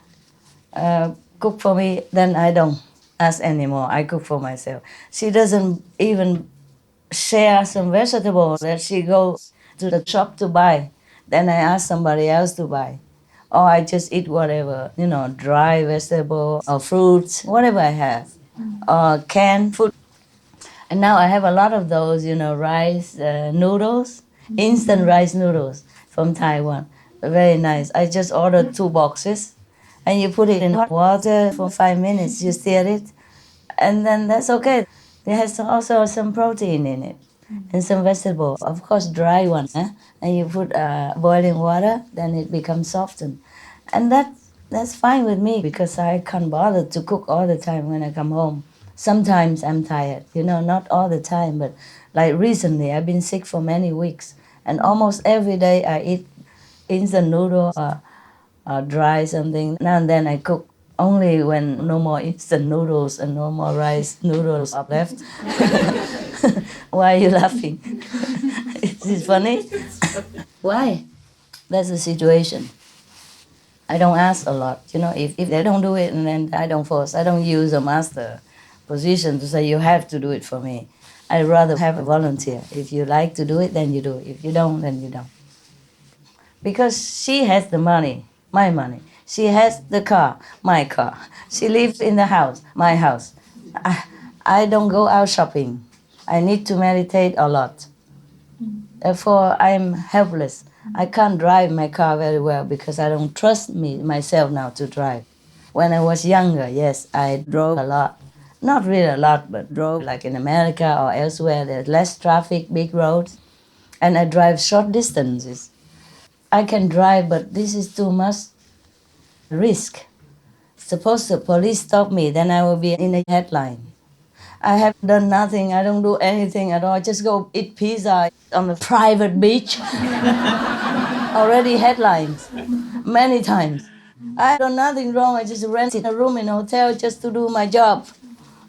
cook for me, then I don't ask anymore. I cook for myself. She doesn't even share some vegetables that she goes to the shop to buy. Then I ask somebody else to buy. Or I just eat whatever, dry vegetable or fruits, whatever I have. Or canned food. And now I have a lot of those, rice noodles, instant rice noodles from Taiwan. Very nice. I just ordered 2 boxes. And you put it in hot water for 5 minutes, you stir it, and then that's okay. There has also some protein in it and some vegetable, of course dry one. And you put boiling water, then it becomes softened. And that's fine with me because I can't bother to cook all the time when I come home. Sometimes I'm tired, not all the time, but like recently I've been sick for many weeks. And almost every day I eat instant noodle or dry something. Now and then I cook only when no more instant noodles and no more rice noodles are left. Why are you laughing? Is this funny? Why? That's the situation. I don't ask a lot. If they don't do it, and then I don't force. I don't use a master position to say you have to do it for me. I'd rather have a volunteer. If you like to do it, then you do it. If you don't, then you don't. Because she has the money, my money. She has the car, my car. She lives in the house, my house. I don't go out shopping. I need to meditate a lot. Therefore, I'm helpless. I can't drive my car very well because I don't trust myself now to drive. When I was younger, yes, I drove a lot. Not really a lot, but drove like in America or elsewhere. There's less traffic, big roads. And I drive short distances. I can drive, but this is too much risk. Suppose the police stop me, then I will be in the headline. I have done nothing. I don't do anything at all. I just go eat pizza on a private beach. Already headlines, many times. I have done nothing wrong. I just rented a room in a hotel just to do my job.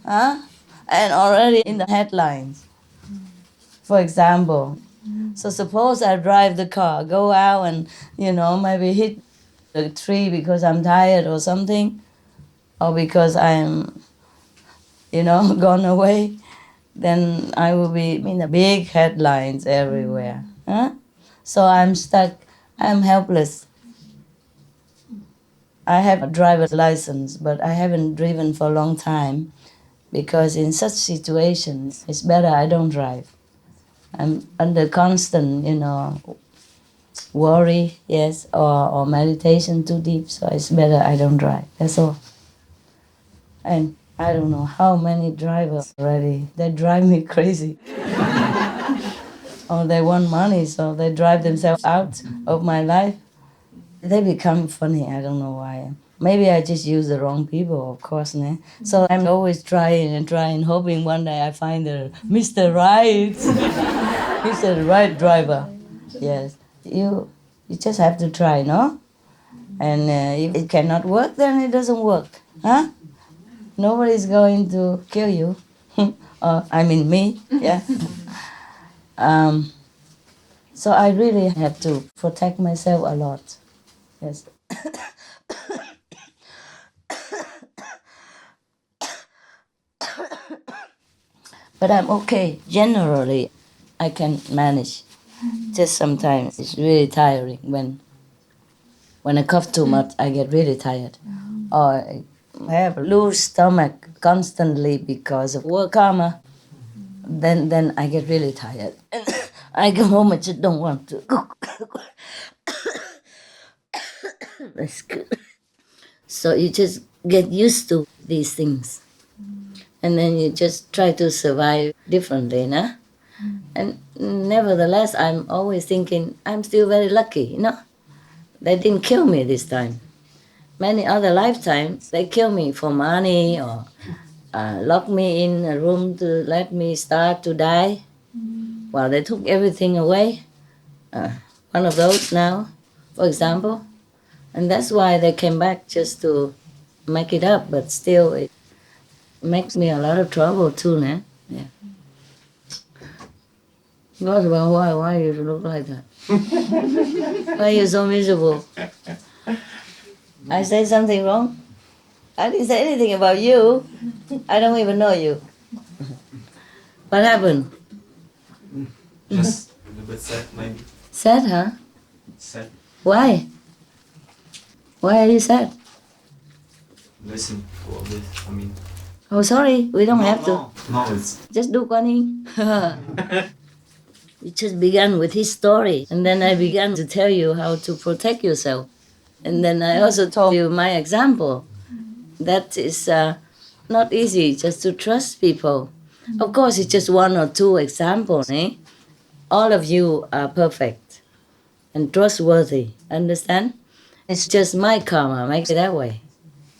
And already in the headlines, for example. So suppose I drive the car, go out and, maybe hit a tree because I'm tired or something, or because I'm, gone away, then I will be in the big headlines everywhere. So I'm stuck, I'm helpless. I have a driver's license, but I haven't driven for a long time because in such situations, it's better I don't drive. I'm under constant, worry, yes, or meditation too deep, so it's better I don't drive. That's all. And I don't know how many drivers already, they drive me crazy. Or they want money, so they drive themselves out of my life. They become funny, I don't know why. Maybe I just use the wrong people, of course. So I'm always trying, hoping one day I find the Mr. Right. He's the right driver. Yes. You just have to try, no? And if it cannot work, then it doesn't work. Nobody's going to kill you. Me, yeah. So I really have to protect myself a lot. Yes. But I'm okay. Generally, I can manage. Just sometimes it's really tiring when I cough too much. I get really tired, or I have a loose stomach constantly because of work karma. Then I get really tired. And I go home. I just don't want to cook. That's good. So you just get used to these things, and then you just try to survive differently, And nevertheless, I'm always thinking I'm still very lucky, They didn't kill me this time. Many other lifetimes, they kill me for money or lock me in a room to let me start to die. Well, they took everything away. One of those now, for example. And that's why they came back just to make it up, but still it makes me a lot of trouble too, man. Yeah. Well, why you look like that? Why are you so miserable? I said something wrong? I didn't say anything about you. I don't even know you. What happened? Just a little bit sad, maybe. Sad, huh? Sad. Why? Why are you sad? Listen to all this. I mean. Oh, sorry. We don't have to. No, it's. Just do Kuan Yin. We just began with his story, and then I began to tell you how to protect yourself. And then I also told you my example. That is not easy just to trust people. Of course, it's just one or two examples. Eh? All of you are perfect and trustworthy. Understand? It's just my karma makes it that way.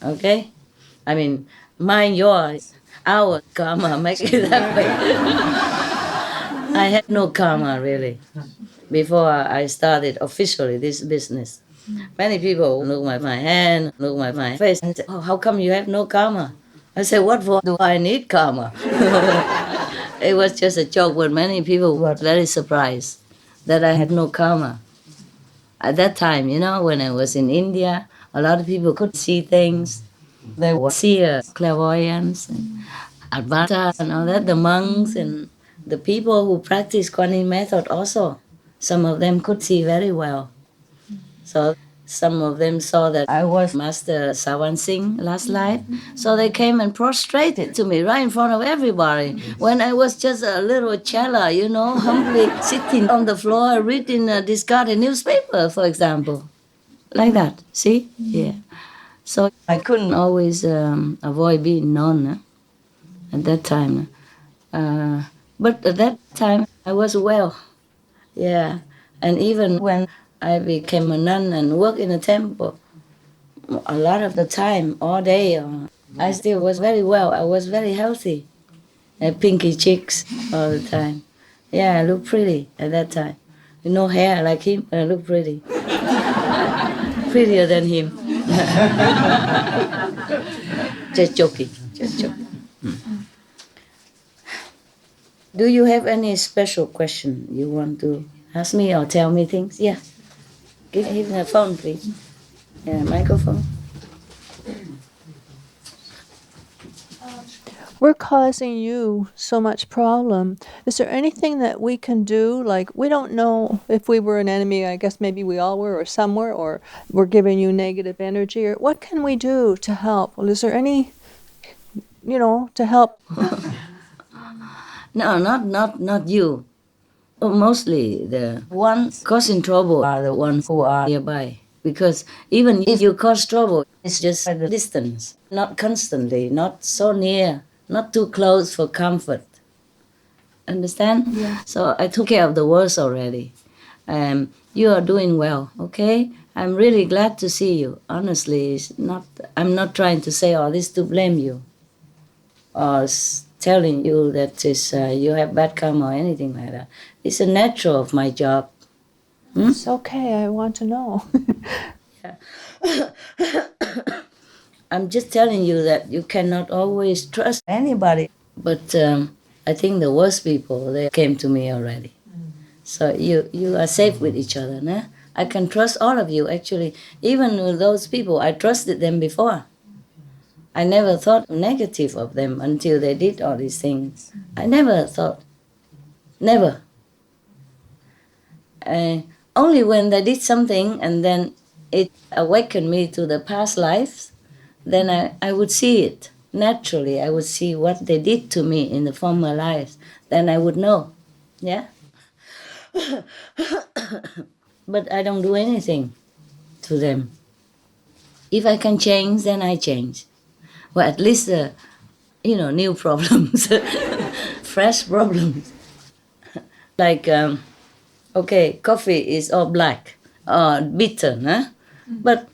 Okay? I mean, our karma makes it that way. I had no karma really before I started officially this business. Many people look at my hand, look at my face, and say, "Oh, how come you have no karma?" I said, "What for do I need karma?" It was just a joke, but many people were very surprised that I had no karma. At that time, when I was in India, a lot of people could see things. They would see clairvoyance and Advaita and all that, the monks and the people who practice Kuan Yin method also. Some of them could see very well. So some of them saw that I was Master Sawan Singh last life. So they came and prostrated to me right in front of everybody. When I was just a little chela, humbly sitting on the floor reading a discarded newspaper, for example. Like that, see? Yeah. So I couldn't always avoid being known at that time. But at that time, I was well. Yeah. And even when I became a nun and worked in a temple, a lot of the time, all day, I still was very well. I was very healthy. Pinky cheeks all the time. Yeah, I looked pretty at that time. No hair like him, but I look pretty. Prettier than him. Just joking. Do you have any special question you want to ask me or tell me things? Yeah. Give him the phone, please. Yeah, microphone. We're causing you so much problem. Is there anything that we can do? Like, we don't know if we were an enemy. I guess maybe we all were, or some were, or we're giving you negative energy. Or what can we do to help? Well, is there any, to help? No, not you. Mostly the ones causing trouble are the ones who are nearby. Because even if you cause trouble, it's just at a distance, not constantly, not so near, not too close for comfort. Understand? Yeah. So I took care of the worst already. You are doing well, okay? I'm really glad to see you. Honestly, I'm not trying to say all this to blame you or telling you that you have bad karma or anything like that. It's a natural of my job. It's okay, I want to know. Yeah. I'm just telling you that you cannot always trust anybody. But I think the worst people, they came to me already. So you are safe with each other, nah? I can trust all of you, actually. Even with those people, I trusted them before. I never thought negative of them until they did all these things. I never thought. Never. Only when they did something and then it awakened me to the past lives, then I would see it. Naturally, I would see what they did to me in the former lives. Then I would know. Yeah? But I don't do anything to them. If I can change, then I change. Well, at least, new problems, fresh problems. Like, okay, coffee is all black. bitter, huh? But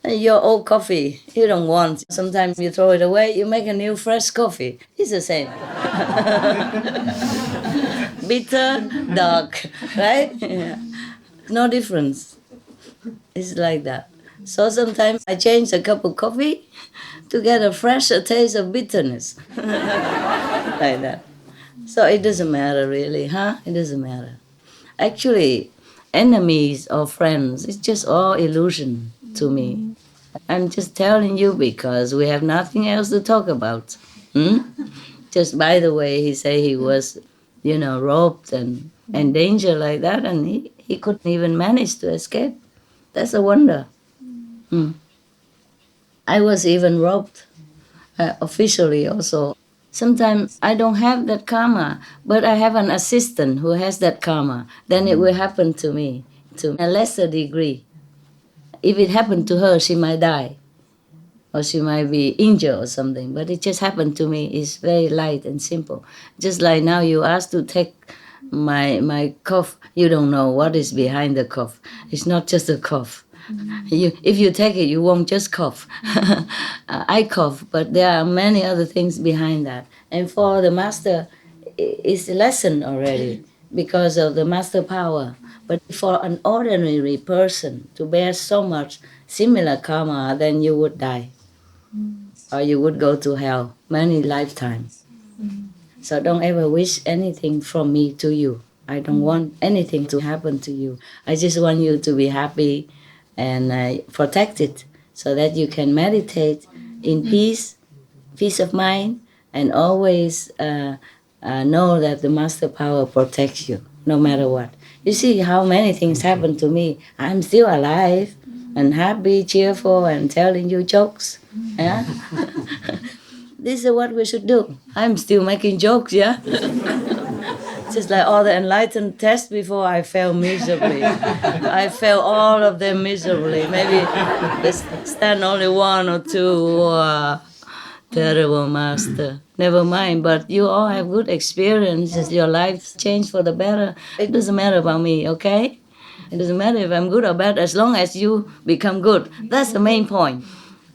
your old coffee, you don't want. Sometimes you throw it away, you make a new fresh coffee. It's the same. Bitter, dark, right? Yeah. No difference. It's like that. So sometimes I change a cup of coffee to get a fresher taste of bitterness. Like that. So it doesn't matter really, huh? It doesn't matter. Actually, enemies or friends, it's just all illusion to me. I'm just telling you because we have nothing else to talk about. Hmm? Just by the way, he said he was, robbed and danger like that, and he couldn't even manage to escape. That's a wonder. Hmm. I was even robbed officially also. Sometimes I don't have that karma, but I have an assistant who has that karma. Then it will happen to me to a lesser degree. If it happened to her, she might die or she might be injured or something. But it just happened to me. It's very light and simple. Just like now you asked to take my cough. You don't know what is behind the cough. It's not just a cough. If you take it, you won't just cough. I cough, but there are many other things behind that. And for the master, it's a lesson already because of the master power. But for an ordinary person to bear so much similar karma, then you would die. Or you would go to hell many lifetimes. So don't ever wish anything from me to you. I don't want anything to happen to you. I just want you to be happy and protect it so that you can meditate in peace of mind, and always know that the master power protects you no matter what. You see how many things happen to me. I'm still alive and happy, cheerful, and telling you jokes. Yeah? This is what we should do. I'm still making jokes, yeah? Just like all the enlightened tests before, I failed miserably. I failed all of them miserably. Maybe stand only one or two. Terrible master. Never mind, but you all have good experiences. Your life changed for the better. It doesn't matter about me, okay? It doesn't matter if I'm good or bad as long as you become good. That's the main point.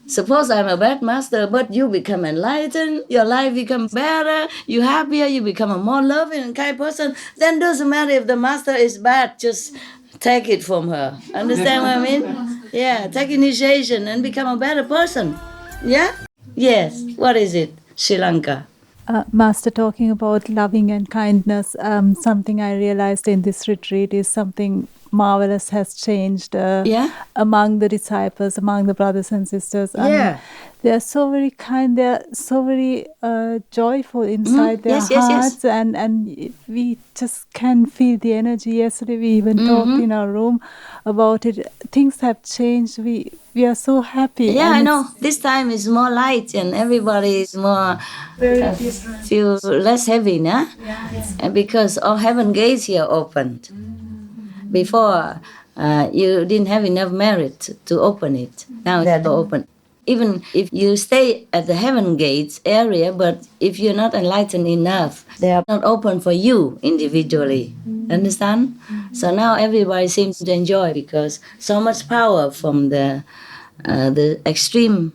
Suppose I'm a bad master, but you become enlightened, your life becomes better, you're happier, you become a more loving and kind person, then doesn't matter if the master is bad, just take it from her. Understand what I mean? Yeah, take initiation and become a better person. Yeah? Yes. What is it? Sri Lanka. Master, talking about loving and kindness, something I realized in this retreat is something marvelous has changed among the disciples, among the brothers and sisters. They are so very kind, they are so very joyful inside their hearts. And we just can feel the energy. Yesterday we even talked in our room about it. Things have changed. We are so happy. Yeah, I know. This time is more light and everybody is more feel less heavy, nah? And because all heaven gates here opened. Before, you didn't have enough merit to open it. Now they're open. Even if you stay at the heaven gates area, but if you're not enlightened enough, they are not open for you individually. Understand? So now everybody seems to enjoy because so much power from the extreme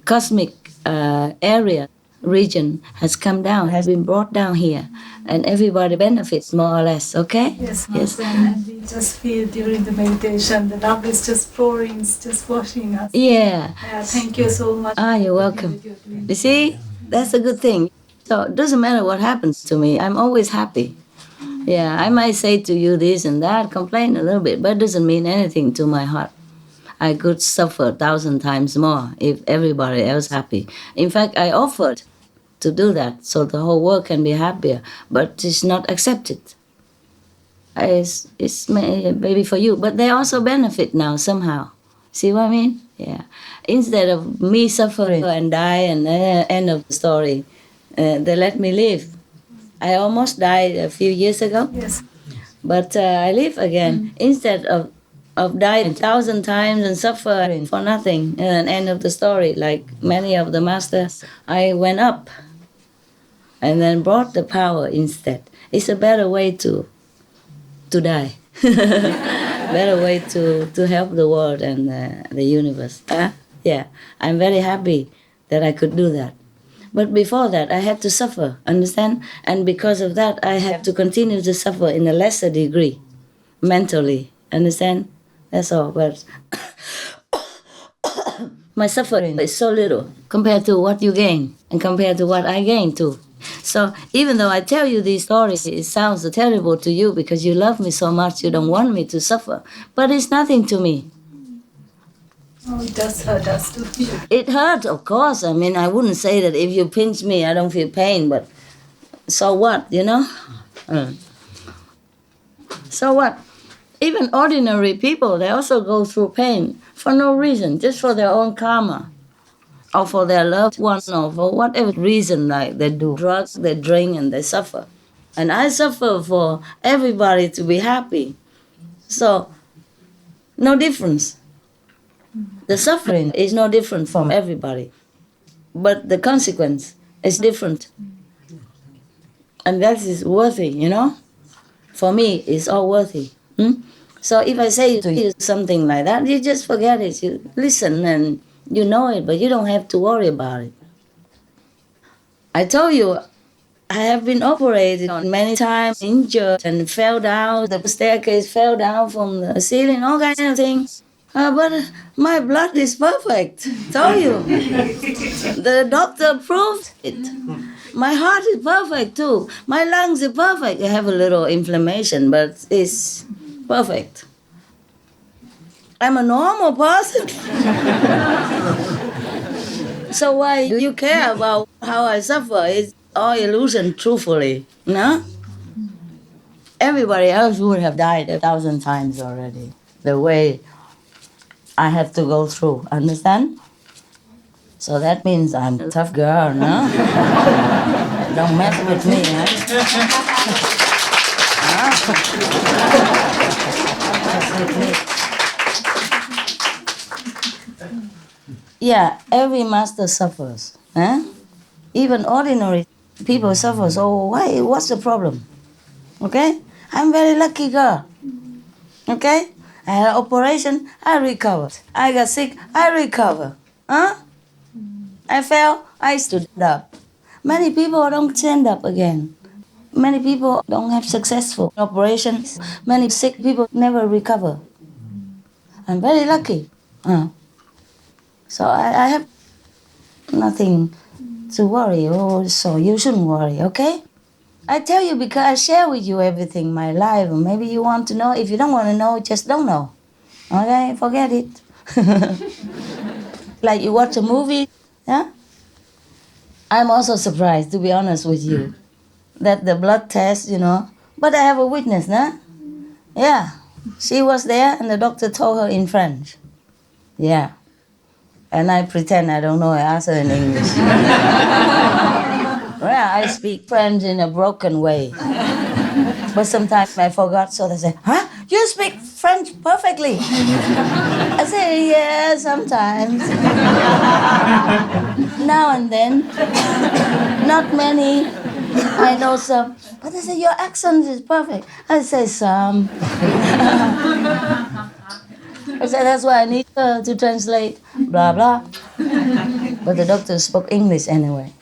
cosmic area region has come down, has been brought down here, and everybody benefits more or less, okay? Yes. And we just feel during the meditation, the love is just pouring, it's just washing us. Yeah. Thank you so much. You're welcome. You see, that's a good thing. So it doesn't matter what happens to me, I'm always happy. Yeah, I might say to you this and that, complain a little bit, but it doesn't mean anything to my heart. I could suffer 1,000 times more if everybody else happy. In fact, I offered to do that so the whole world can be happier, but it's not accepted. It's maybe for you, but they also benefit now somehow. See what I mean? Yeah. Instead of me suffering and die and end of the story, they let me live. I almost died a few years ago. Yes. But I live again. Instead of dying 1,000 times and suffering for nothing and end of the story, like many of the masters, I went up and then brought the power instead. It's a better way to die. better way to help the world and the universe. Yeah, I'm very happy that I could do that. But before that, I had to suffer, understand? And because of that, I have to continue to suffer in a lesser degree, mentally, understand? That's all. But my suffering is so little compared to what you gain and compared to what I gain too. So even though I tell you these stories, it sounds terrible to you because you love me so much, you don't want me to suffer. But it's nothing to me. Oh, it does hurt us to feel. It hurts, of course. I mean, I wouldn't say that if you pinch me, I don't feel pain, but so what, you know? So what? Even ordinary people, they also go through pain for no reason, just for their own karma, or for their loved ones, or for whatever reason, like they do drugs, they drink, and they suffer. And I suffer for everybody to be happy. So, no difference. The suffering is no different from everybody, but the consequence is different. And that is worthy, you know? For me, it's all worthy. So if I say to you something like that, you just forget it. You listen and you know it, but you don't have to worry about it. I told you, I have been operated on many times, injured and fell down, the staircase fell down from the ceiling, all kinds of things. But my blood is perfect, told you. The doctor proved it. My heart is perfect too. My lungs are perfect. I have a little inflammation, but it's perfect. I'm a normal person. So why do you care about how I suffer? It's all illusion, truthfully, no? Everybody else would have died 1,000 times already, the way I had to go through, understand? So that means I'm a tough girl, no? Don't mess with me, huh? Yeah, every master suffers. Huh? Even ordinary people suffer. So why? What's the problem? Okay? I'm very lucky girl. Okay? I had an operation, I recovered. I got sick, I recover. Huh? I fell, I stood up. Many people don't stand up again. Many people don't have successful operations. Many sick people never recover. I'm very lucky. So I have nothing to worry. Oh, so you shouldn't worry, okay? I tell you because I share with you everything, my life. Maybe you want to know. If you don't want to know, just don't know. Okay? Forget it. Like you watch a movie, yeah? I'm also surprised, to be honest with you, that the blood test, you know. But I have a witness, nah? Yeah. She was there and the doctor told her in French. Yeah. And I pretend I don't know. I ask her in English. Yeah, I speak French in a broken way. But sometimes I forgot, so they say, huh? You speak French perfectly. I say, yeah, sometimes. Now and then. Not many. I know some. But they say, your accent is perfect. I say, some. I said, that's why I need her to translate, blah, blah. But the doctor spoke English anyway.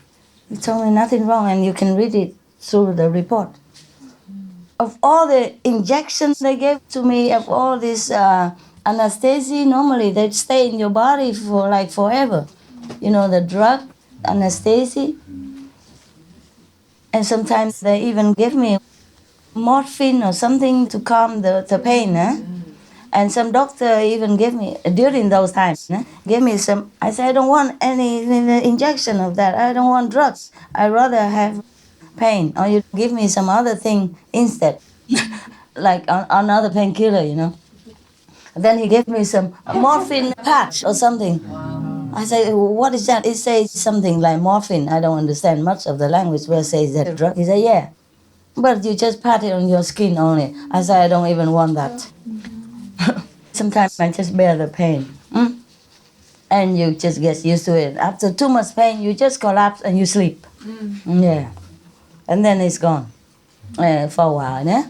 He told me nothing wrong, and you can read it through the report. Of all the injections they gave to me, of all this anesthesia, normally they stay in your body for like forever. You know, the drug, anesthesia. And sometimes they even give me morphine or something to calm the pain. And some doctor even gave me, during those times, gave me some, I said, I don't want any injection of that. I don't want drugs. I'd rather have pain. Or you give me some other thing instead, like another painkiller, you know. And then he gave me some morphine patch or something. I said, what is that? It says something like morphine. I don't understand much of the language where it says that drug. He said, yeah. But you just pat it on your skin only. I said, I don't even want that. Sometimes I just bear the pain. And you just get used to it. After too much pain, you just collapse and you sleep. Yeah. And then it's gone for a while, yeah?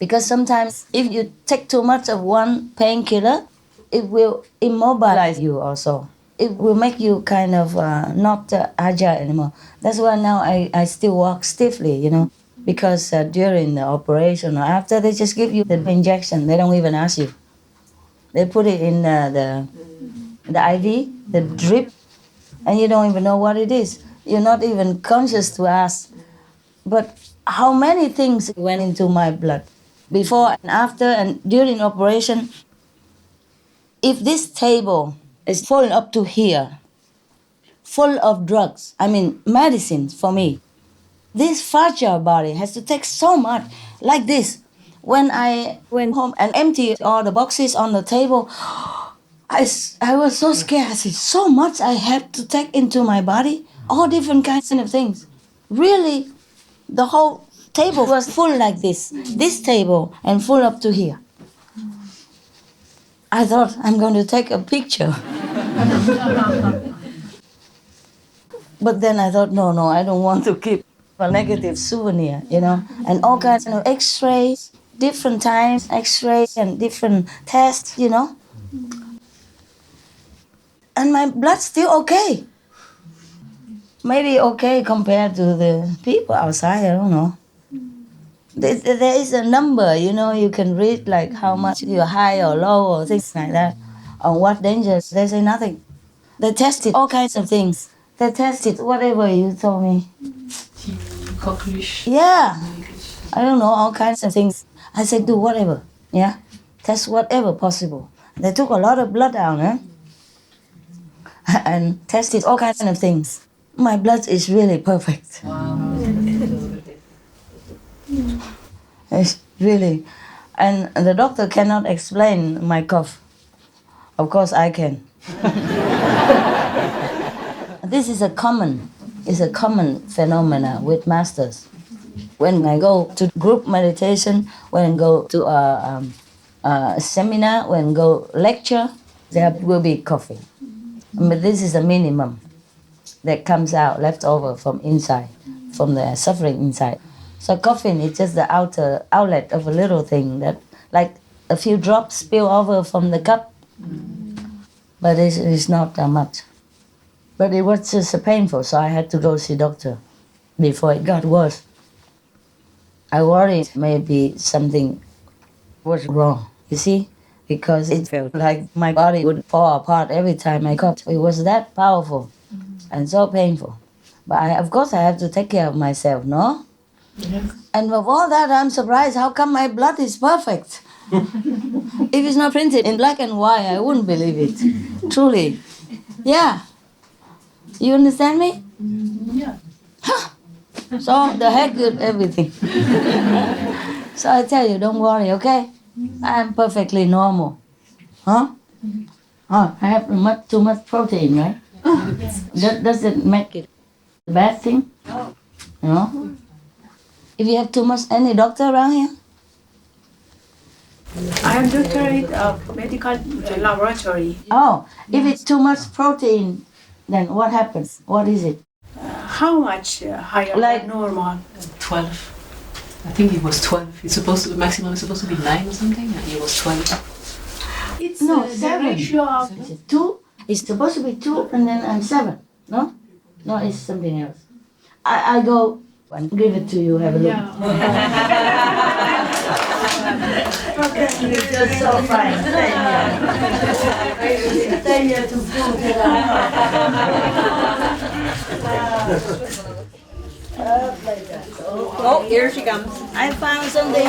Because sometimes if you take too much of one painkiller, it will immobilize you also. It will make you kind of not agile anymore. That's why now I still walk stiffly, you know, because during the operation or after, they just give you the injection. They don't even ask you. They put it in the IV, the drip, and you don't even know what it is. You're not even conscious to ask. But how many things went into my blood before and after and during operation? If this table is full up to here, full of drugs, I mean medicines for me, this fragile body has to take so much, like this. When I went home and emptied all the boxes on the table, I was so scared. I said, so much I had to take into my body, all different kinds of things. Really, the whole table was full like this table, and full up to here. I thought, I'm going to take a picture. But then I thought, no, I don't want to keep a negative souvenir, you know, and all kinds of x-rays, different times, x-rays and different tests, you know. And my blood's still okay. Maybe okay compared to the people outside, I don't know. There is a number, you know, you can read like how much you're high or low or things like that. On what dangers, they say nothing. They tested all kinds of things. They tested whatever you told me. Cockroach. Yeah. I don't know, all kinds of things. I said, do whatever, yeah? Test whatever possible. They took a lot of blood out, and tested all kinds of things. My blood is really perfect. Wow. It's really, and the doctor cannot explain my cough. Of course I can. This is a common phenomena with masters. When I go to group meditation, when I go to a seminar, when I go lecture, there will be coughing. But this is a minimum that comes out, left over from inside, from the suffering inside. So coughing is just the outer outlet of a little thing that, like a few drops spill over from the cup, but it's not that much. But it was just painful, so I had to go see doctor before it got worse. I worried maybe something was wrong, you see, because it felt like my body would fall apart every time I coughed. It was that powerful and so painful. But of course I have to take care of myself, no? Yes. And with all that, I'm surprised how come my blood is perfect. If it's not printed in black and white, I wouldn't believe it. Truly. Yeah. You understand me? Yeah. So the heck with everything. So I tell you, don't worry, okay? I'm perfectly normal. Huh? Oh, I have too much protein, right? Does it make it a bad thing? No? If you have too much, any doctor around here? I am doctor at medical laboratory. Oh, if it's too much protein, then what happens? What is it? How much higher Like than normal? 12. I think it was 12. It's supposed to, maximum is supposed to be 9 or something, and it was 12. It's No, the 7. ratio of Is it 2? It's supposed to be 2 and then I'm 7. No? No, it's something else. I go and give it to you, have a look. It's just so fine. Stay here to prove it Oh, here she comes. I found something.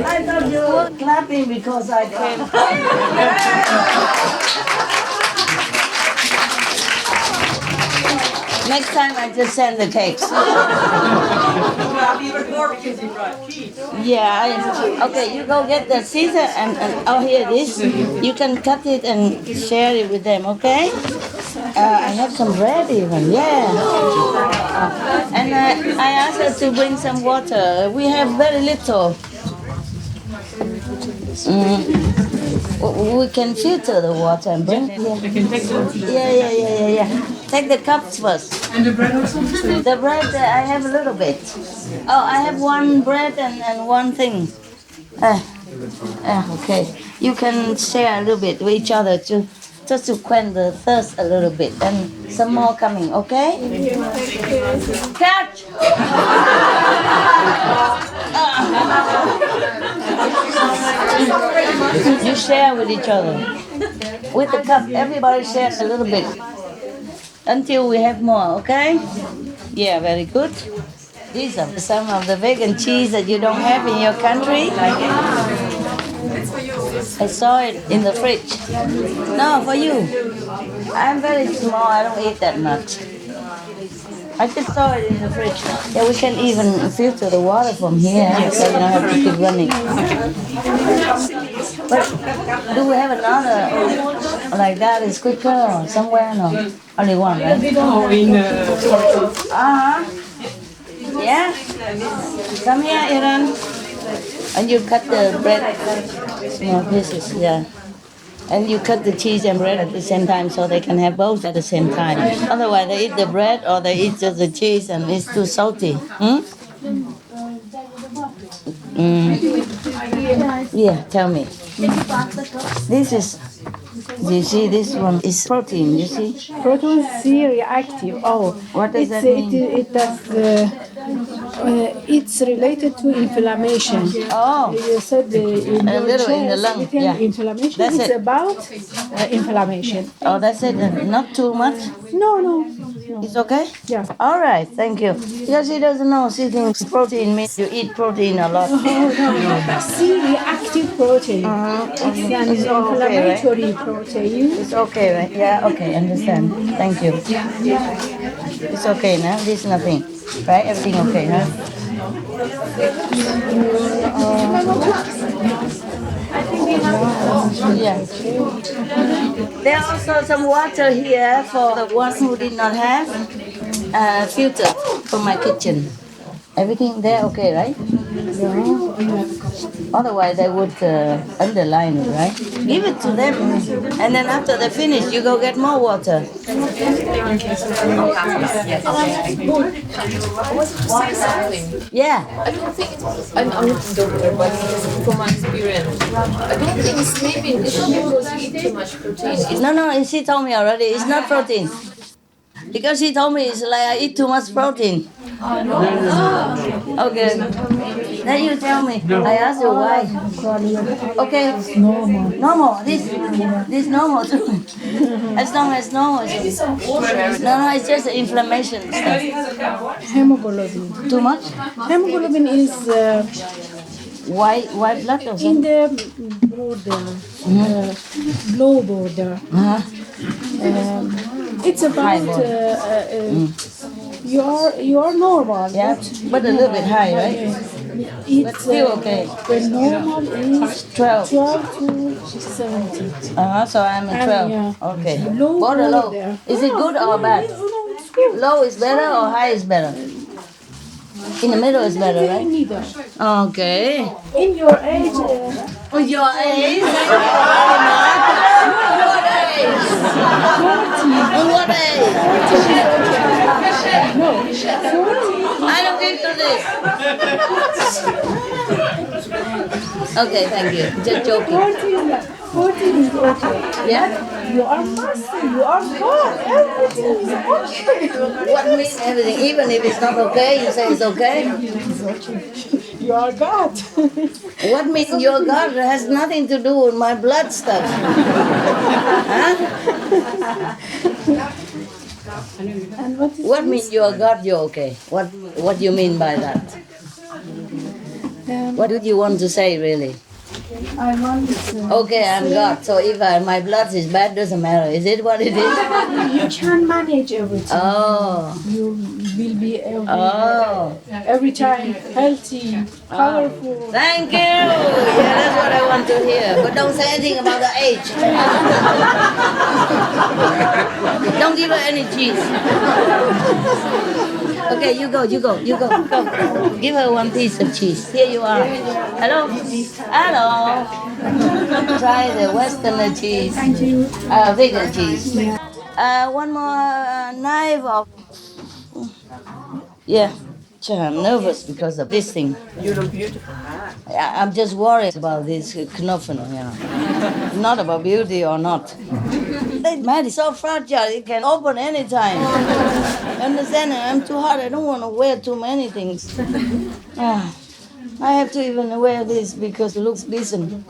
I thought you were clapping because I came. Next time I just send the cakes. Yeah, okay, you go get the scissor and oh, here it is. You can cut it and share it with them, okay? I have some bread even, yeah. And I asked her to bring some water. We have very little. We can filter the water and bring it. I can take the Yeah. Take the cups first. And the bread also? The bread, I have a little bit. Oh, I have one bread and one thing. Okay. You can share a little bit with each other just to quench the thirst a little bit. And some more coming, okay? Catch! You share with each other. With the cup, everybody shares a little bit. Until we have more, okay? Yeah, very good. These are some of the vegan cheese that you don't have in your country. I saw it in the fridge. No, for you. I'm very small, I don't eat that much. I just saw it in the fridge. Yeah, we can even filter the water from here, so you don't have to keep running. But do we have another like that? Is quicker or somewhere? No, only one, right? Oh, in Yeah. Come here, Iran. And you cut the bread small pieces. Yeah. And you cut the cheese and bread at the same time so they can have both at the same time. Otherwise, they eat the bread or they eat just the cheese and it's too salty. Yeah, tell me. This is, you see, this one is protein, you see? Protein C-reactive. Oh, what does that mean? It's related to inflammation. Oh, you said a little in the lung. Yeah, inflammation. That's it's it. about inflammation. Oh, that's it. Not too much. No. It's okay? Yeah. All right, thank you. Because she doesn't know, she thinks protein means you eat protein a lot. Oh, no. C-reactive protein. It's an inflammatory protein. It's okay, right? Yeah, okay, understand. Thank you. It's okay now? There's nothing, right? Everything okay, huh? Yeah. There are also some water here for the ones who did not have filter from my kitchen. Everything there okay, right? Otherwise, they would underline it, right? Give it to them. And then after they finish, you go get more water. Yeah. I don't think it's, I'm not a doctor, but from my experience, I don't think it's maybe, it's not because you eat too much protein. No, she told me already, it's not protein. Because she told me it's like I eat too much protein. Okay. Then you tell me. I asked you why. Okay. Normal. This normal too. As long as normal. No, it's just inflammation stuff. Hemoglobin. Too much? Hemoglobin is white blood or something? In the border, low border. It's about you're normal. Yeah, but a little bit high, right? But still okay. The normal is 12 to 17. So I'm at 12. Okay. Border low. Is it good or bad? Low is better or high is better? In the middle is better, right? Neither. Okay. In your age. Your age? What age? No. I don't think so this. Okay, thank you. Just joking. 14 is okay. Yeah? You are master, you are God, everything is okay. What means everything? Even if it's not okay, you say it's okay? It's okay. You are God. What means you're God? It has nothing to do with my blood stuff. Huh? And what means you're God, you're okay? What do you mean by that? What do you want to say, really? I want to okay, I'm God, so if my blood is bad, doesn't matter. Is it what it is? You can manage everything. Oh. You will be every time healthy, powerful. Thank you. Yeah, that's what I want to hear. But don't say anything about the age. Don't give her any cheese. Okay, you go. Give her one piece of cheese. Here you are. Hello. Try the Western cheese. Thank you. Vegan cheese. One more knife of. Yeah. Sure, I'm nervous because of this thing. You look beautiful. I'm just worried about this Knoffen, you know. Not about beauty or not. The mat is so fragile, it can open anytime. Understand? I'm too hard, I don't want to wear too many things. Ah, I have to even wear this because it looks decent.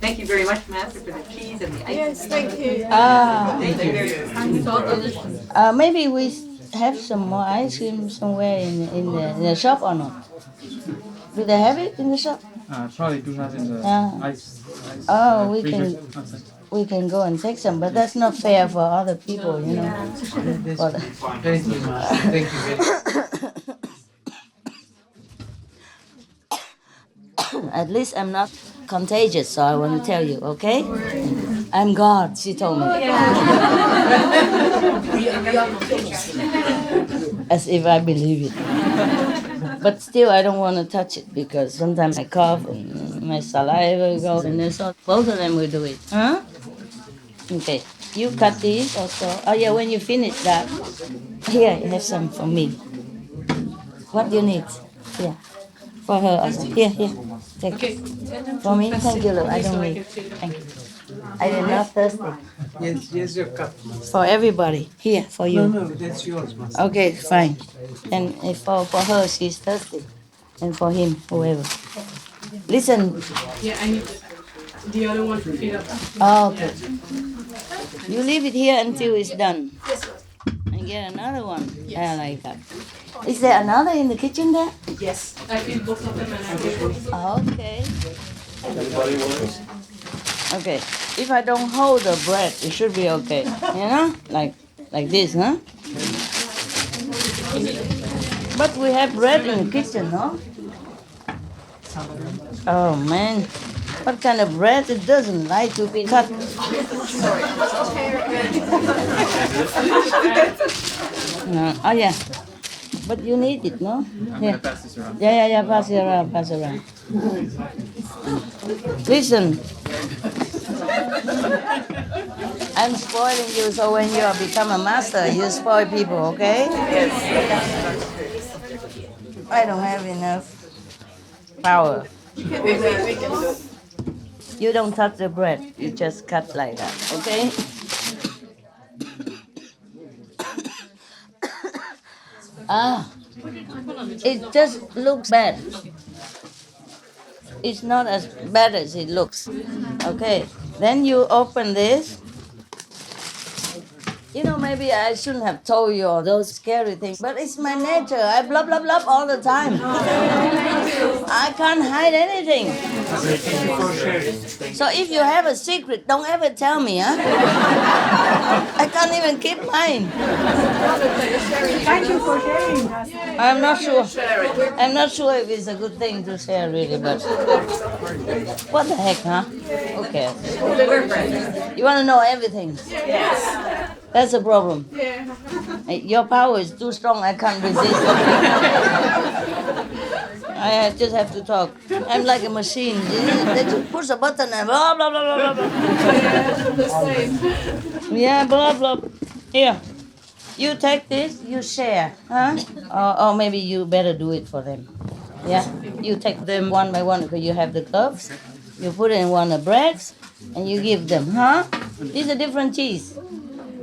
Thank you very much, Master, for the cheese and the ice. Yes, thank you. Thank you very much. So delicious. Maybe we have some more ice cream somewhere in the shop or not? Do they have it in the shop? Probably do have in the ice. Oh, freezer. we can go and take some, but that's not fair for other people, you know. Thank you, Master. Thank you very much. At least I'm not contagious, so I want to tell you, okay? I'm God, she told me. As if I believe it. But still, I don't want to touch it because sometimes I cough and my saliva goes in there, so both of them will do it. Huh? Okay, you cut these also. Oh yeah, when you finish that, here, you have some for me. What do you need? Yeah. For her also. Here. Take Okay. For me? Thank you, look. I don't need. Thank you. I am not thirsty. Yes, your cup. For everybody. Here, for you. No, that's yours, Master. Okay, fine. And if for her, she's thirsty. And for him, whoever. Listen. Yeah, I need the other one to fill up. Oh, okay. You leave it here until it's done. And get another one. I like that. Is there another in the kitchen there? Yes. I fill both of them and I will. Okay. Okay. If I don't hold the bread, it should be okay. You know? Like this, huh? But we have bread in the kitchen, no? Oh man. What kind of bread it doesn't like to be cut? Oh yeah. But you need it, no? Yeah. Yeah, pass it around. Listen. I'm spoiling you, so when you become a master, you spoil people, okay? Yes. I don't have enough power. We can do. You don't touch the bread, you just cut like that, okay? It just looks bad. It's not as bad as it looks. Okay, then you open this. You know, maybe I shouldn't have told you all those scary things, but it's my nature. I blah, blah, blah all the time. I can't hide anything. So if you have a secret, don't ever tell me, huh? I can't even keep mine. Thank you for sharing. I'm not sure. I'm not sure if it's a good thing to share, really, but what the heck, huh? Okay. You want to know everything? Yes. That's a problem. Yeah. Your power is too strong, I can't resist. I just have to talk. I'm like a machine. They just push a button and blah, blah, blah, blah, blah. Yeah, the same. Yeah, blah, blah. Here. You take this, you share, huh? Or maybe you better do it for them. Yeah? You take them one by one because you have the gloves. You put in one of the breads and you give them, huh? These are different cheese.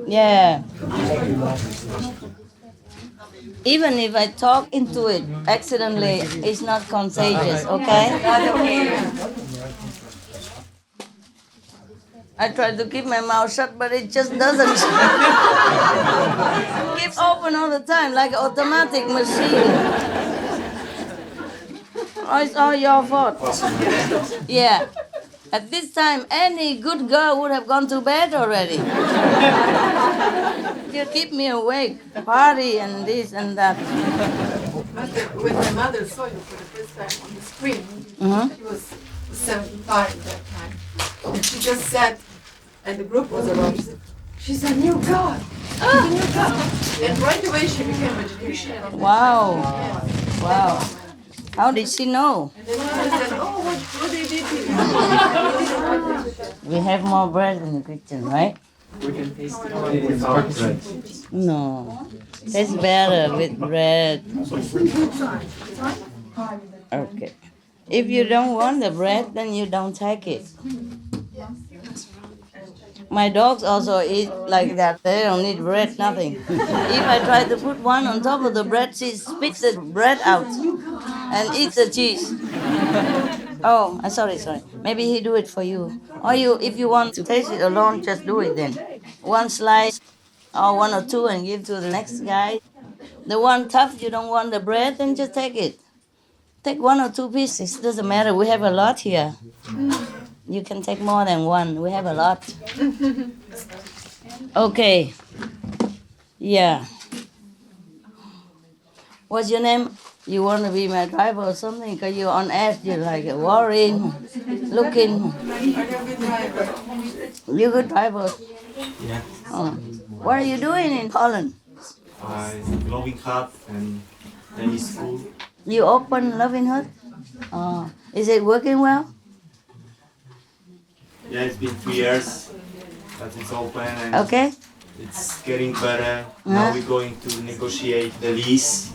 Yeah. Even if I talk into it accidentally, it's not contagious, okay? I try to keep my mouth shut, but it just doesn't. Keeps open all the time, like an automatic machine. Oh, it's all your fault. Yeah. At this time, any good girl would have gone to bed already. You keep me awake, party and this and that. When my mother saw you for the first time on the screen, she was 75 at that time. And she just sat, and the group was around. She said, she's a new god. She's a new god. And right away she became vegetarian. Wow. Wow. How did she know? And then I said, oh, what they did here. We have more bread in the kitchen, right? We can taste it without bread. No. Tastes better with bread. Okay. If you don't want the bread, then you don't take it. My dogs also eat like that. They don't need bread, nothing. If I try to put one on top of the bread, she spits the bread out and eats the cheese. Oh, sorry. Maybe he do it for you. Or if you want to taste it alone, just do it then. One slice or one or two and give to the next guy. The one tough, you don't want the bread, then just take it. Take one or two pieces. Doesn't matter. We have a lot here. You can take more than one. We have a lot. Okay. Yeah. What's your name? You want to be my driver or something? Because you're on edge. You're like worrying, looking. You're a good driver. Yeah. Oh. What are you doing in Poland? Loving Hut and tennis school. You open Loving Hut? Oh. Is it working well? Yeah, it's been 3 years that it's open and Okay. it's getting better. Now we're going to negotiate the lease.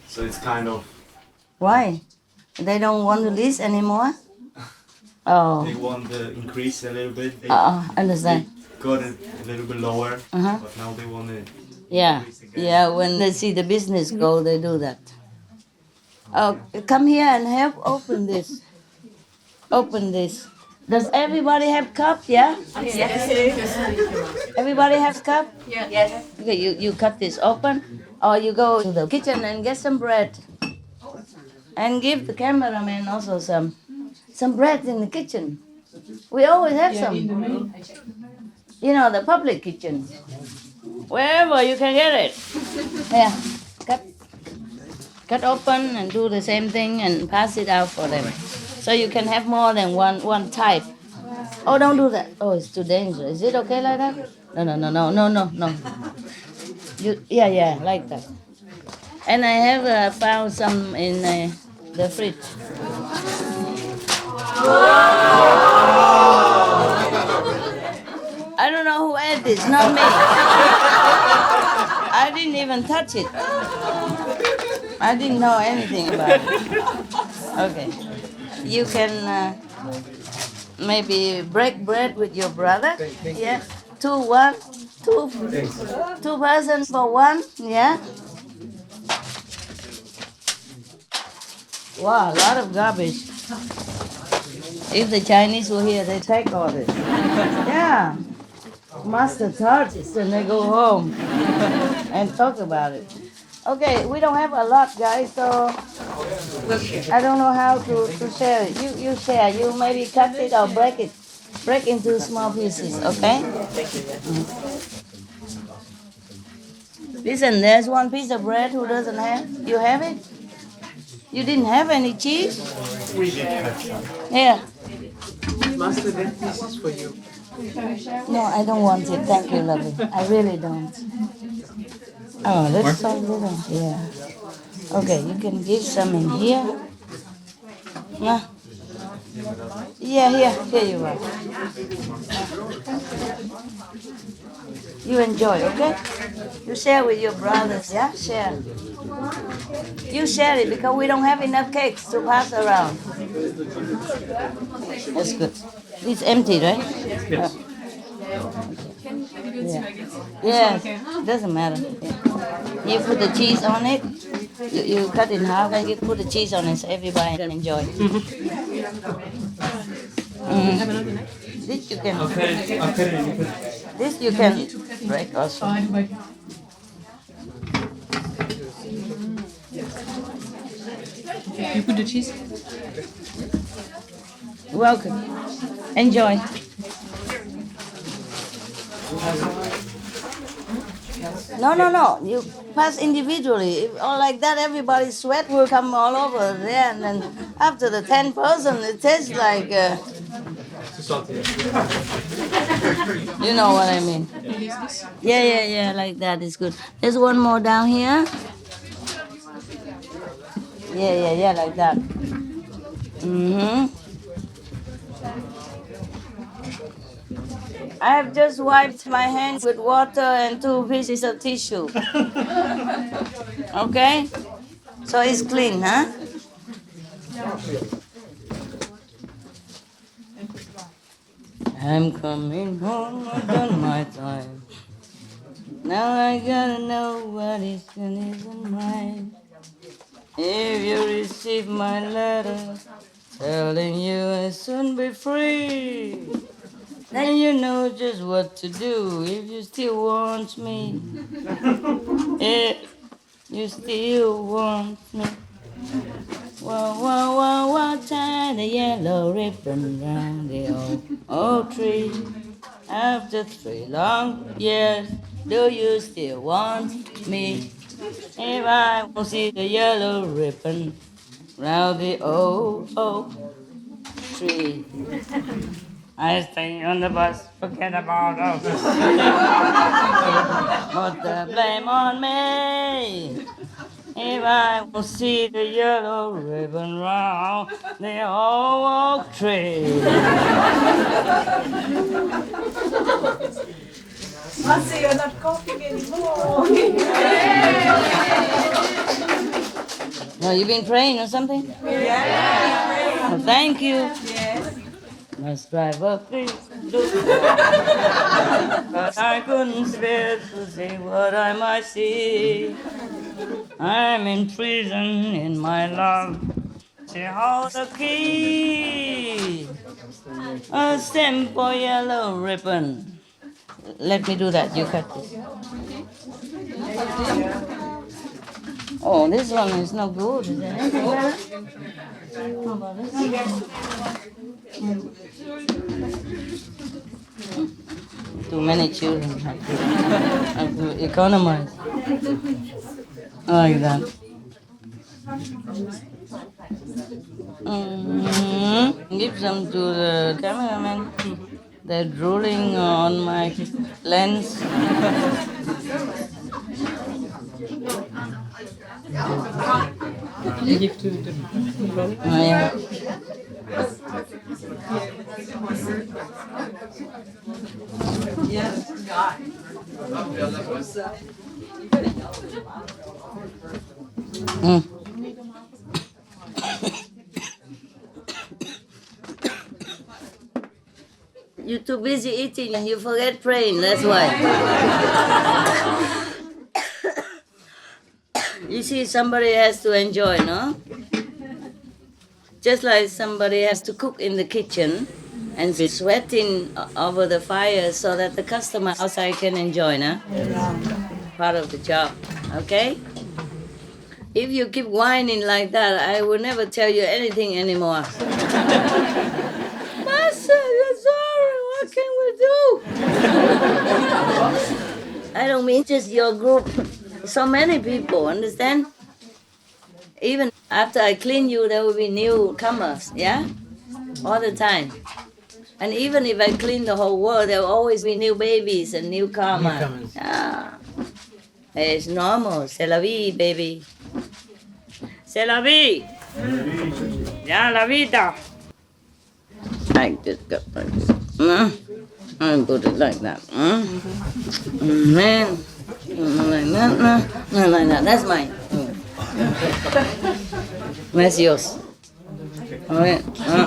So it's kind of... Why? They don't want to lease anymore? Oh. They want the increase a little bit. They understand. got it a little bit lower, but now they want to... Yeah, when they see the business go, they do that. Oh, come here and help open this. Open this. Does everybody have cup? Yeah. Yes. Everybody has cup. Yes. Okay, you cut this open, or you go to the kitchen and get some bread, and give the cameraman also some bread in the kitchen. We always have some. You know, the public kitchen. Wherever you can get it. Yeah, cut open and do the same thing and pass it out for them. So you can have more than one type. Oh, don't do that. Oh, it's too dangerous. Is it okay like that? No. Yeah, like that. And I have found some in the fridge. I don't know who ate this, not me. I didn't even touch it. I didn't know anything about it. Okay. You can maybe break bread with your brother. Yeah. Two persons for one. Yeah. Wow, a lot of garbage. If the Chinese were here, they take all this. Yeah. Master touches and they go home and talk about it. Okay, we don't have a lot, guys, so I don't know how to share it. You share. You maybe cut it or break it. Break into small pieces, okay? Listen, there's one piece of bread who doesn't have. You have it? You didn't have any cheese? We did have some. Here. Master, that piece is for you. No, I don't want it. Thank you, lovely. I really don't. Oh, that's so little. Yeah. Okay, you can give some in here. Yeah. Yeah, here you are. You enjoy, okay? You share with your brothers, yeah? Share. You share it because we don't have enough cakes to pass around. That's good. It's empty, right? Yes. Yeah. Doesn't matter. Yeah. You put the cheese on it. You cut it in half and you put the cheese on it so everybody can enjoy. This you can. This you can break also. You put the cheese? Welcome. Enjoy. No. You pass individually. If all like that, everybody's sweat will come all over there, and then after the 10th person, it tastes like. You know what I mean? Yeah, like that is good. There's one more down here. Yeah, like that. I have just wiped my hands with water and 2 pieces of tissue. Okay? So it's clean, huh? I'm coming home, I've done my time. Now I gotta know what is and isn't mine. If you receive my letter telling you I'll soon be free, then you know just what to do if you still want me. If you still want me. Whoa, whoa, whoa, whoa, tie the yellow ribbon round the old tree. After 3 long years, do you still want me? If I won't see the yellow ribbon round the old oak tree, I stay on the bus, forget about us. Put the blame on me. If I won't see the yellow ribbon round the old oak tree. Marcy, you're not coughing anymore. No, you been praying or something? Yeah. Well, thank you. Yes. Must drive up the but I couldn't bear to see what I might see. I'm in prison in my love. She hold the key. A simple yellow ribbon. Let me do that. You cut this. Oh, this one is not good. Is it? How about this? Too many children have to economize. Like that. Give some to the cameraman. They're drooling on my lens. Give to the Oh, yeah. You're too busy eating and you forget praying, that's why. You see, somebody has to enjoy, no? Just like somebody has to cook in the kitchen and be sweating over the fire so that the customer outside can enjoy, no? Part of the job, okay? If you keep whining like that, I will never tell you anything anymore. Master, you're sorry, what can we do? I don't mean just your group. So many people, understand? Even after I clean you, there will be newcomers, yeah? All the time. And even if I clean the whole world, there will always be new babies and newcomers. Yeah. It's normal. C'est la vie, baby. C'est la vie. Yeah, la vida. I just got like this. I put it like that. Man. Like that. No, like that. That's mine. Where's yours? Okay.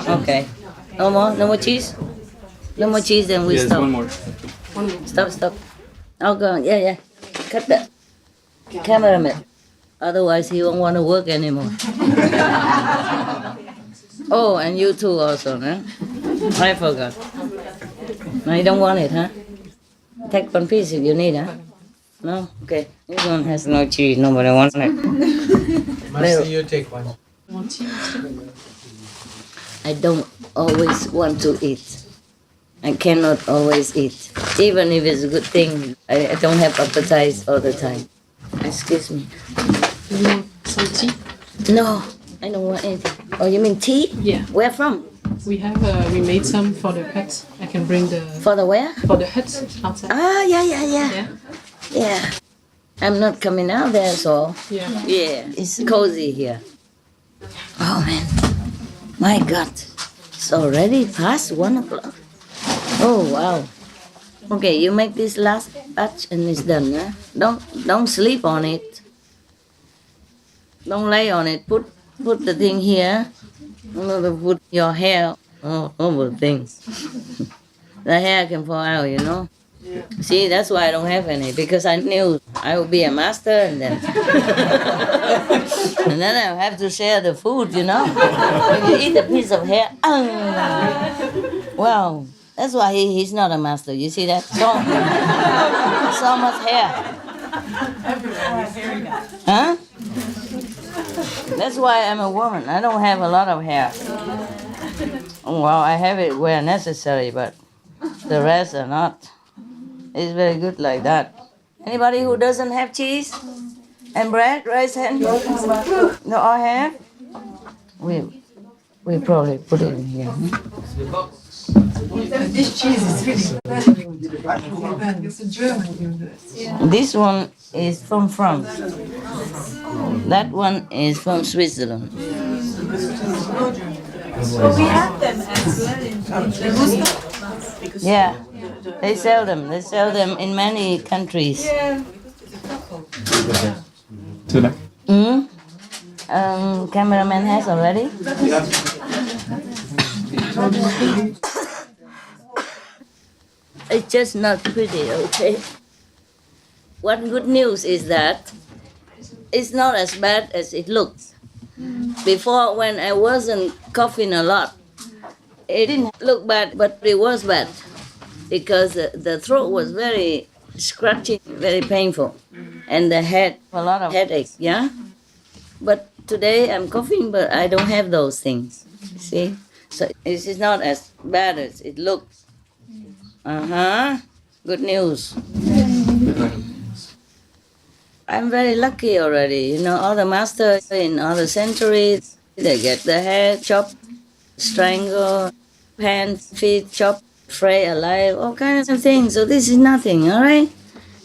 Okay. No more? No more cheese? No more cheese, then we Yes, stop. one more. Stop. Oh, go on. Yeah. Cut that. Cameraman. Otherwise, he won't want to work anymore. Oh, and you too also, huh? I forgot. No, you don't want it, huh? Take one piece if you need, huh? No? Okay. This one has no cheese. Nobody wants it. Marcy, you take one. I don't always want to eat. I cannot always eat. Even if it's a good thing, I don't have appetite all the time. Excuse me. You want some tea? No, I don't want anything. Oh, you mean tea? Yeah. Where from? We have, we made some for the hut. I can bring the... For the where? For the hut outside. Ah, yeah. Yeah. I'm not coming out there, so... Yeah. Yeah, it's cozy here. Oh man, my God, it's already past 1 o'clock. Oh wow. Okay, you make this last batch and it's done. Huh? Don't sleep on it. Don't lay on it. Put the thing here. Put your hair over things. The hair can fall out, you know. See, that's why I don't have any, because I knew I would be a master and then and then I have to share the food, you know. When you eat a piece of hair, wow, that's why he's not a master. You see that? So much hair. Huh? That's why I'm a woman. I don't have a lot of hair. Well, I have it where necessary, but the rest are not. It's very good like that. Anybody who doesn't have cheese and bread, raise hand. No, I have. We probably put it in here. This cheese is really it's a German. This one is from France. That one is from Switzerland. Well, we have them as well in the Yeah, they sell them. They sell them in many countries. Cameraman has already. It's just not pretty, okay? One good news is that it's not as bad as it looks. Before, when I wasn't coughing a lot, it didn't look bad, but it was bad because the throat was very scratchy, very painful, and the head, a lot of headache, yeah? But today I'm coughing, but I don't have those things, see? So this is not as bad as it looks. Good news. I'm very lucky already. You know, all the masters in other centuries, they get the head chopped, strangled, hands, feet chopped, fray alive, all kinds of things. So this is nothing, all right?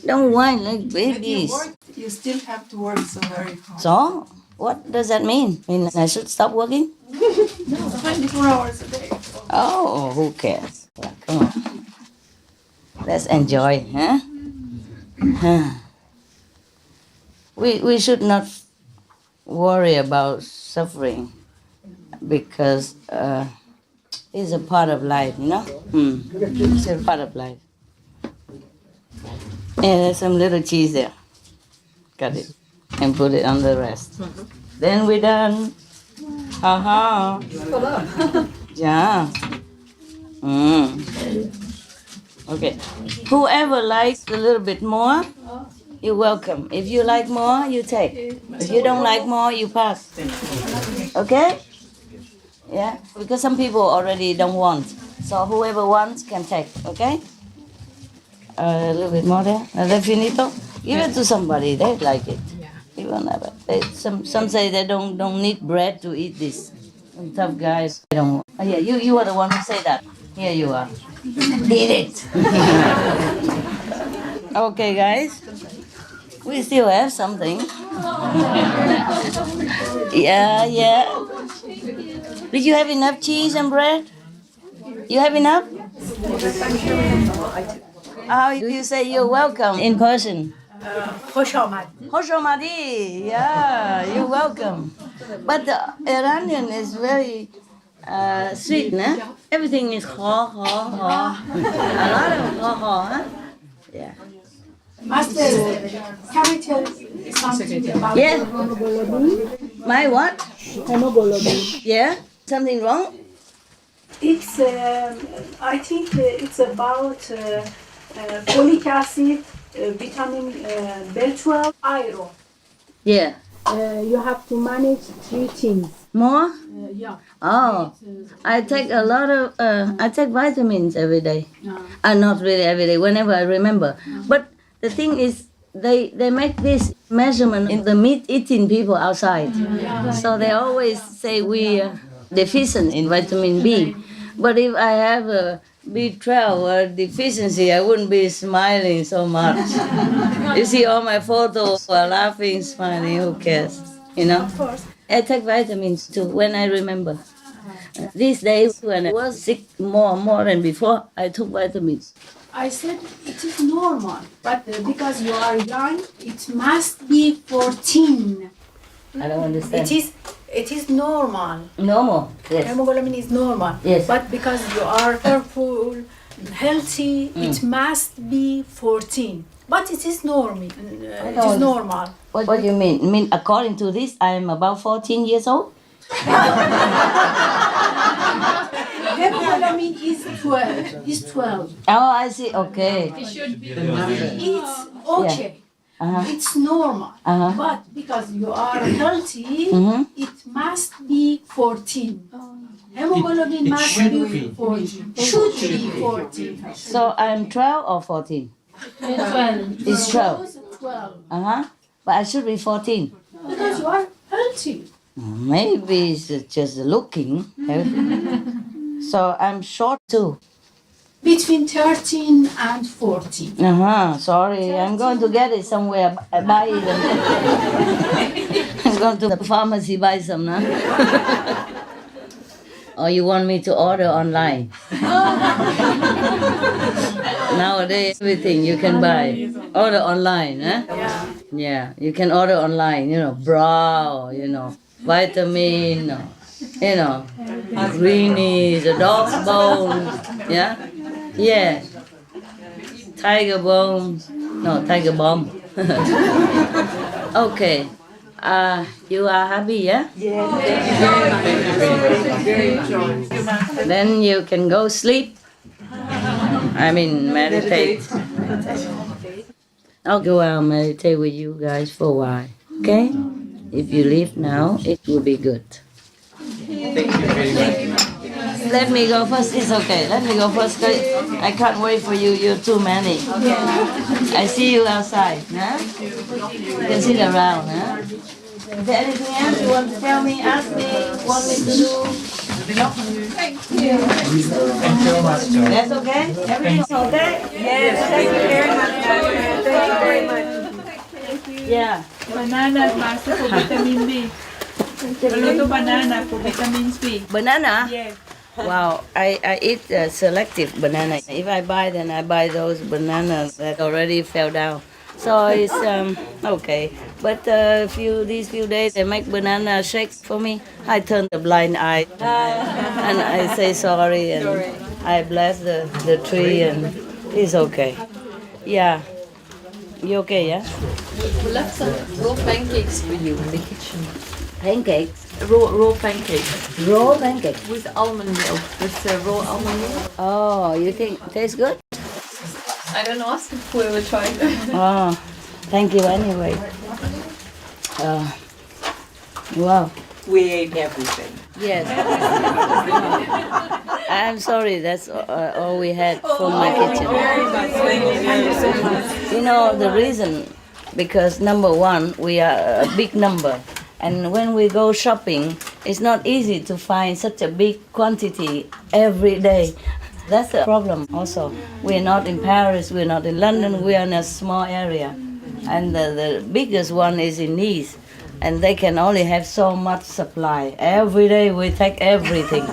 Don't whine like babies. You still have to work so very hard. So, what does that mean? I should stop working? No, 24 hours a day. Oh, who cares? Well, come on. Let's enjoy, huh? We should not worry about suffering because it's a part of life, you know? It's a part of life. Yeah, there's some little cheese there. Cut it and put it on the rest. Then we're done. Yeah. Okay. Whoever likes a little bit more, you're welcome. If you like more, you take. If you don't like more, you pass. Okay? Yeah? Because some people already don't want. So whoever wants can take. Okay? A little bit more there. Are they finito? Give it to somebody. They like it. You will never. Some say they don't need bread to eat this. Some tough guys. They don't. Oh, yeah, you are the one who say that. Here you are. Eat it. Okay, guys. We still have something. Yeah. Did you have enough cheese and bread? You have enough? How do you say you're welcome in person? خوش آمد. خوش آمدی. Yeah, you're welcome. But the Iranian is very sweet, no? Everything is ha. A lot of ha, huh? Yeah. Master, can you tell something about hemoglobin? My what? Hemoglobin. Yeah? Something wrong? It's, I think it's about folic acid, vitamin B12, iron. Yeah. You have to manage 3 things. More? Yeah. Oh, I take a lot of, I take vitamins every day. Not really every day, whenever I remember. But the thing is, they make this measurement in the meat-eating people outside. So they always say we are deficient in vitamin B. But if I have a B12 deficiency, I wouldn't be smiling so much. You see all my photos are laughing, smiling, who cares? You know? Of course. I take vitamins too when I remember. These days, when I was sick more than before, I took vitamins. I said it is normal, but because you are young, it must be 14. I don't understand. It is normal. Normal, yes. Hemoglobin is normal. Yes. But because you are careful, healthy, it must be 14. But it is normal. It is normal. What do you mean? Mean according to this, I am about 14 years old? Hemoglobin is 12. Is 12. Oh, I see. Okay. It should be It's okay. It's normal. But because you are healthy, it must be 14. Hemoglobin must be 14. Should be 14. So I'm 12 or 14? 12. It's 12. 12. But I should be 14. Because you are healthy. Maybe it's just looking healthy. So I'm short too. Between 13 and 14. Sorry, I'm going to get it somewhere. Buy it. I'm going to the pharmacy buy some now. Or you want me to order online? Nowadays, everything you can buy. Order online, huh? Yeah, you can order online, bra, vitamin, greenies, dog's bones, yeah? Yeah. Tiger bones. No, tiger bomb. Okay. You are happy, yeah? Then you can go sleep. Meditate. I'll go out and meditate with you guys for a while, okay? If you leave now, it will be good. Let me go first. It's okay. Let me go first. I can't wait for you. You're too many. I see you outside. Huh? You can sit around. Huh? Is there anything else you want to tell me? Ask me. Want me to do? Thank you. Thank you very much. That's okay? Everything's okay? Yes, thank you very much. Thank you very much. Yeah. Banana, master for vitamin B. A lot of banana for vitamin C. Banana? Yes. Wow, I eat selective banana. If I buy, then I buy those bananas that already fell down. So it's okay. But these few days they make banana shakes for me. I turn the blind eye and I say sorry and I bless the tree and it's okay. Yeah. You okay, yeah? We left some raw pancakes for you in the kitchen. Pancakes? Raw pancakes. Raw pancakes? With almond milk. With raw almond milk. Oh, you think it tastes good? I don't know, ask whoever tried them. Oh, thank you anyway. Wow. We ate everything. Yes. I'm sorry, that's all we had from my kitchen. Thank you so much. The reason, because number one, we are a big number. And when we go shopping, it's not easy to find such a big quantity every day. That's the problem also. We're not in Paris, we're not in London, we're in a small area. And the biggest one is in Nice. And they can only have so much supply. Every day we take everything.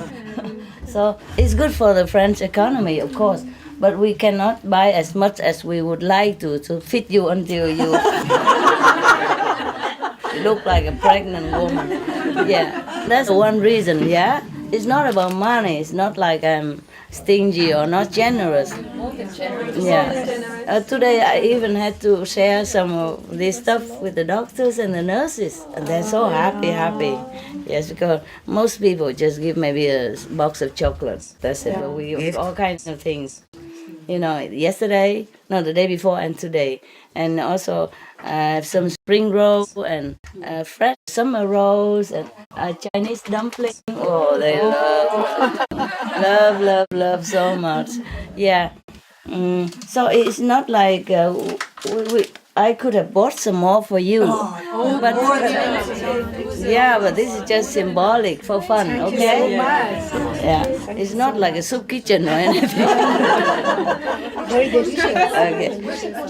So it's good for the French economy, of course. But we cannot buy as much as we would like to fit you until you look like a pregnant woman. Yeah, that's one reason, yeah? It's not about money. It's not like I'm stingy or not generous. More than generous. Yeah. Today I even had to share some of this stuff with the doctors and the nurses. And they're so happy. Yes, because most people just give maybe a box of chocolates. That's it. But we give all kinds of things. The day before and today. And also some spring roll and fresh summer rolls and Chinese dumpling. Oh, they love so much. Yeah. So it's not like I could have bought some more for you. But Yeah, but this is just symbolic for fun, Thank okay? you so much. Yeah, it's not like a soup kitchen or anything. Very delicious. Okay,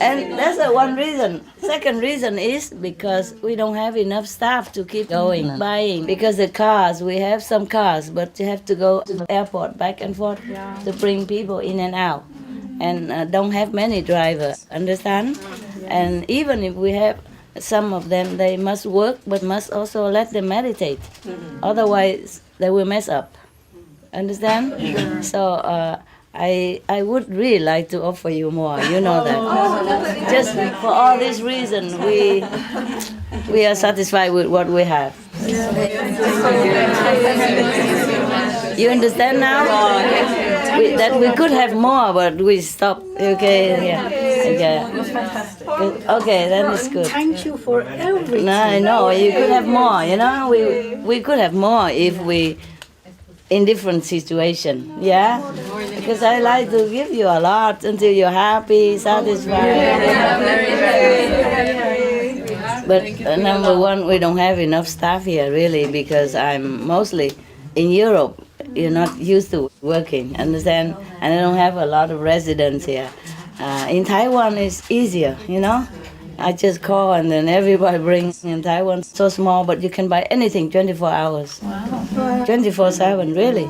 and that's the one reason. Second reason is because we don't have enough staff to keep going, buying. Because the cars, we have some cars, but you have to go to the airport back and forth to bring people in and out. And don't have many drivers, understand? And even if we have some of them, they must work, but must also let them meditate. Otherwise, they will mess up. Understand? So I would really like to offer you more. You know that. Just for all this reason, we are satisfied with what we have. You understand now? That we could have more, but we stopped. Okay, yeah. Okay, then it's good. Thank you for everything. No, I know you could have more. You know, we could have more if we in different situation. Yeah, because I like to give you a lot until you're happy, satisfied. But number one, we don't have enough staff here really because I'm mostly in Europe. You're not used to working, understand? And I don't have a lot of residents here. In Taiwan, it's easier, you know? I just call and then everybody brings in Taiwan. So small, but you can buy anything 24 hours. Wow. 24/7, really.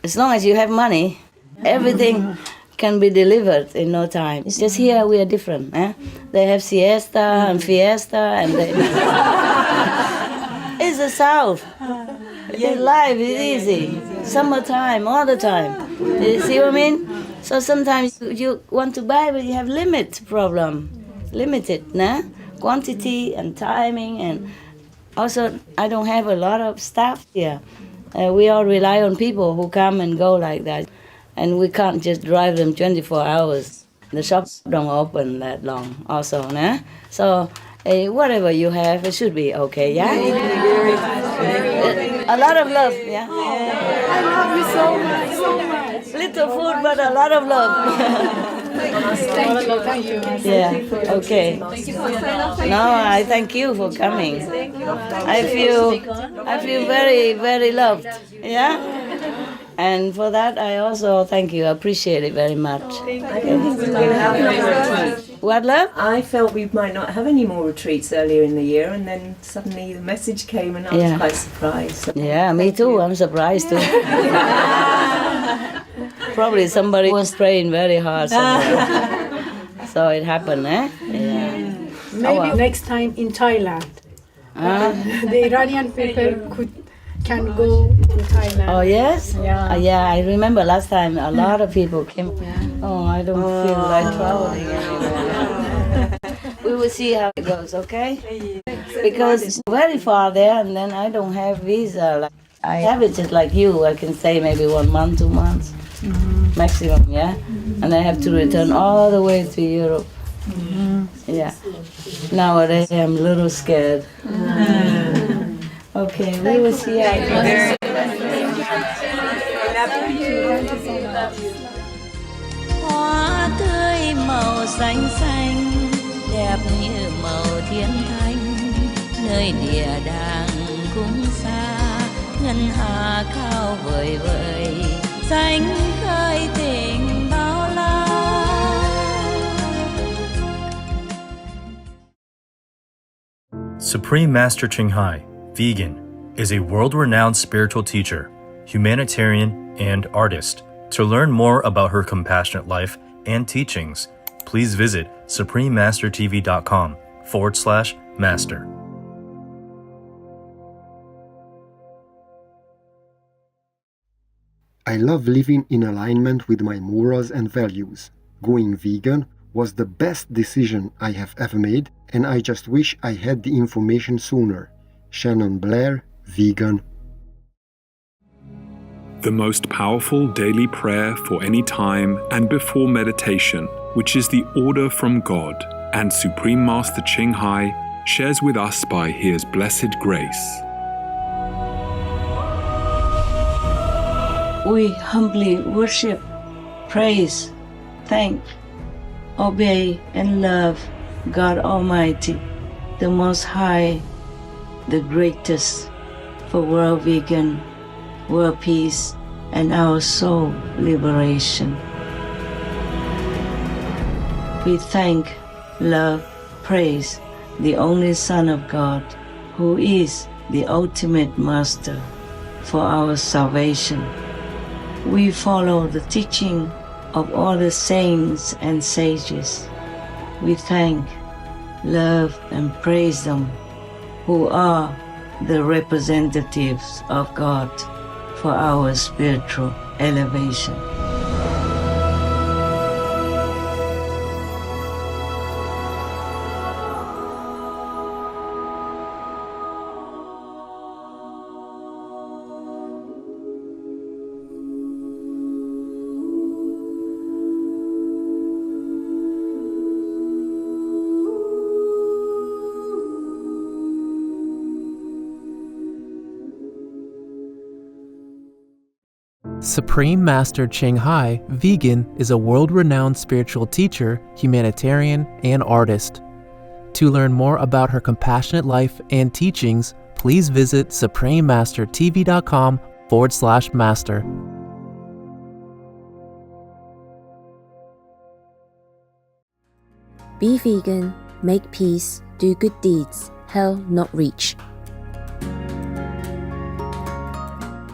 As long as you have money, everything can be delivered in no time. It's just here we are different. Eh? They have siesta and fiesta and they... It's the South. Life is easy. Summertime, all the time. You see what I mean? So sometimes you want to buy, but you have limit problem. Limited, nah? Quantity and timing, and also I don't have a lot of staff here. We all rely on people who come and go like that, and we can't just drive them 24 hours. The shops don't open that long also, nah? So whatever you have, it should be okay, yeah? A lot of love, yeah? I love you so much, so much. Little food, but a lot of love. Thank you. Yeah, okay. No, I thank you for coming. I feel very, very loved. Yeah? And for that, I also thank you. I appreciate it very much. What, love? I felt we might not have any more retreats earlier in the year, and then suddenly the message came, and I was quite surprised. So. Yeah, me too. I'm surprised too. Probably somebody was praying very hard somewhere. So it happened, eh? Yeah. Maybe next time in Thailand. The Iranian people can go to Thailand. Oh, yes? Yeah. Yeah, I remember last time a lot of people came. Oh, I don't feel like traveling anymore. We will see how it goes, okay? Because it's very far there, and then I don't have visa. Like, I have it just like you. I can stay maybe 1 month, 2 months. Maximum, yeah? And I have to return all the way to Europe. Yeah. Nowadays I'm a little scared. Okay, we will see how it goes. Hoa tươi màu xanh xanh, đẹp như màu thiên thanh, nơi địa đàng cũng xa, ngân hà cao vời vời. Supreme Master Ching, vegan, is a world-renowned spiritual teacher, humanitarian, and artist. To learn more about her compassionate life and teachings, please visit suprememastertv.com/master. I love living in alignment with my morals and values. Going vegan was the best decision I have ever made, and I just wish I had the information sooner. Shannon Blair, vegan. The most powerful daily prayer for any time and before meditation, which is the order from God, and Supreme Master Ching shares with us by His blessed grace. We humbly worship, praise, thank, obey, and love God Almighty, the Most High, the greatest for world vegan, world peace, and our soul liberation. We thank, love, praise the only Son of God, who is the ultimate master for our salvation. We follow the teaching of all the saints and sages. We thank, love, and praise them, who are the representatives of God for our spiritual elevation. Supreme Master Ching Hai, vegan, is a world-renowned spiritual teacher, humanitarian, and artist. To learn more about her compassionate life and teachings, please visit suprememastertv.com/master. Be vegan, make peace, do good deeds, hell not reach.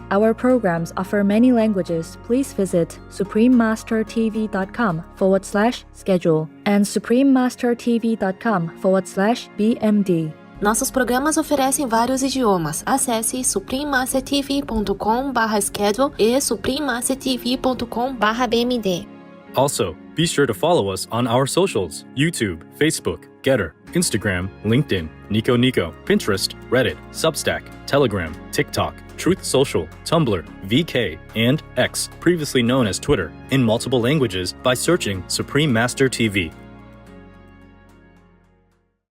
Our programs offer many languages. Please visit suprememastertv.com/schedule and suprememastertv.com/BMD. Nossos programas oferecem vários idiomas. Acesse suprememastertv.com/schedule e suprememastertv.com/BMD. Also, be sure to follow us on our socials: YouTube, Facebook, Getter, Instagram, LinkedIn, Nico, Pinterest, Reddit, Substack, Telegram, TikTok, Truth Social, Tumblr, VK, and X, previously known as Twitter, in multiple languages by searching Supreme Master TV.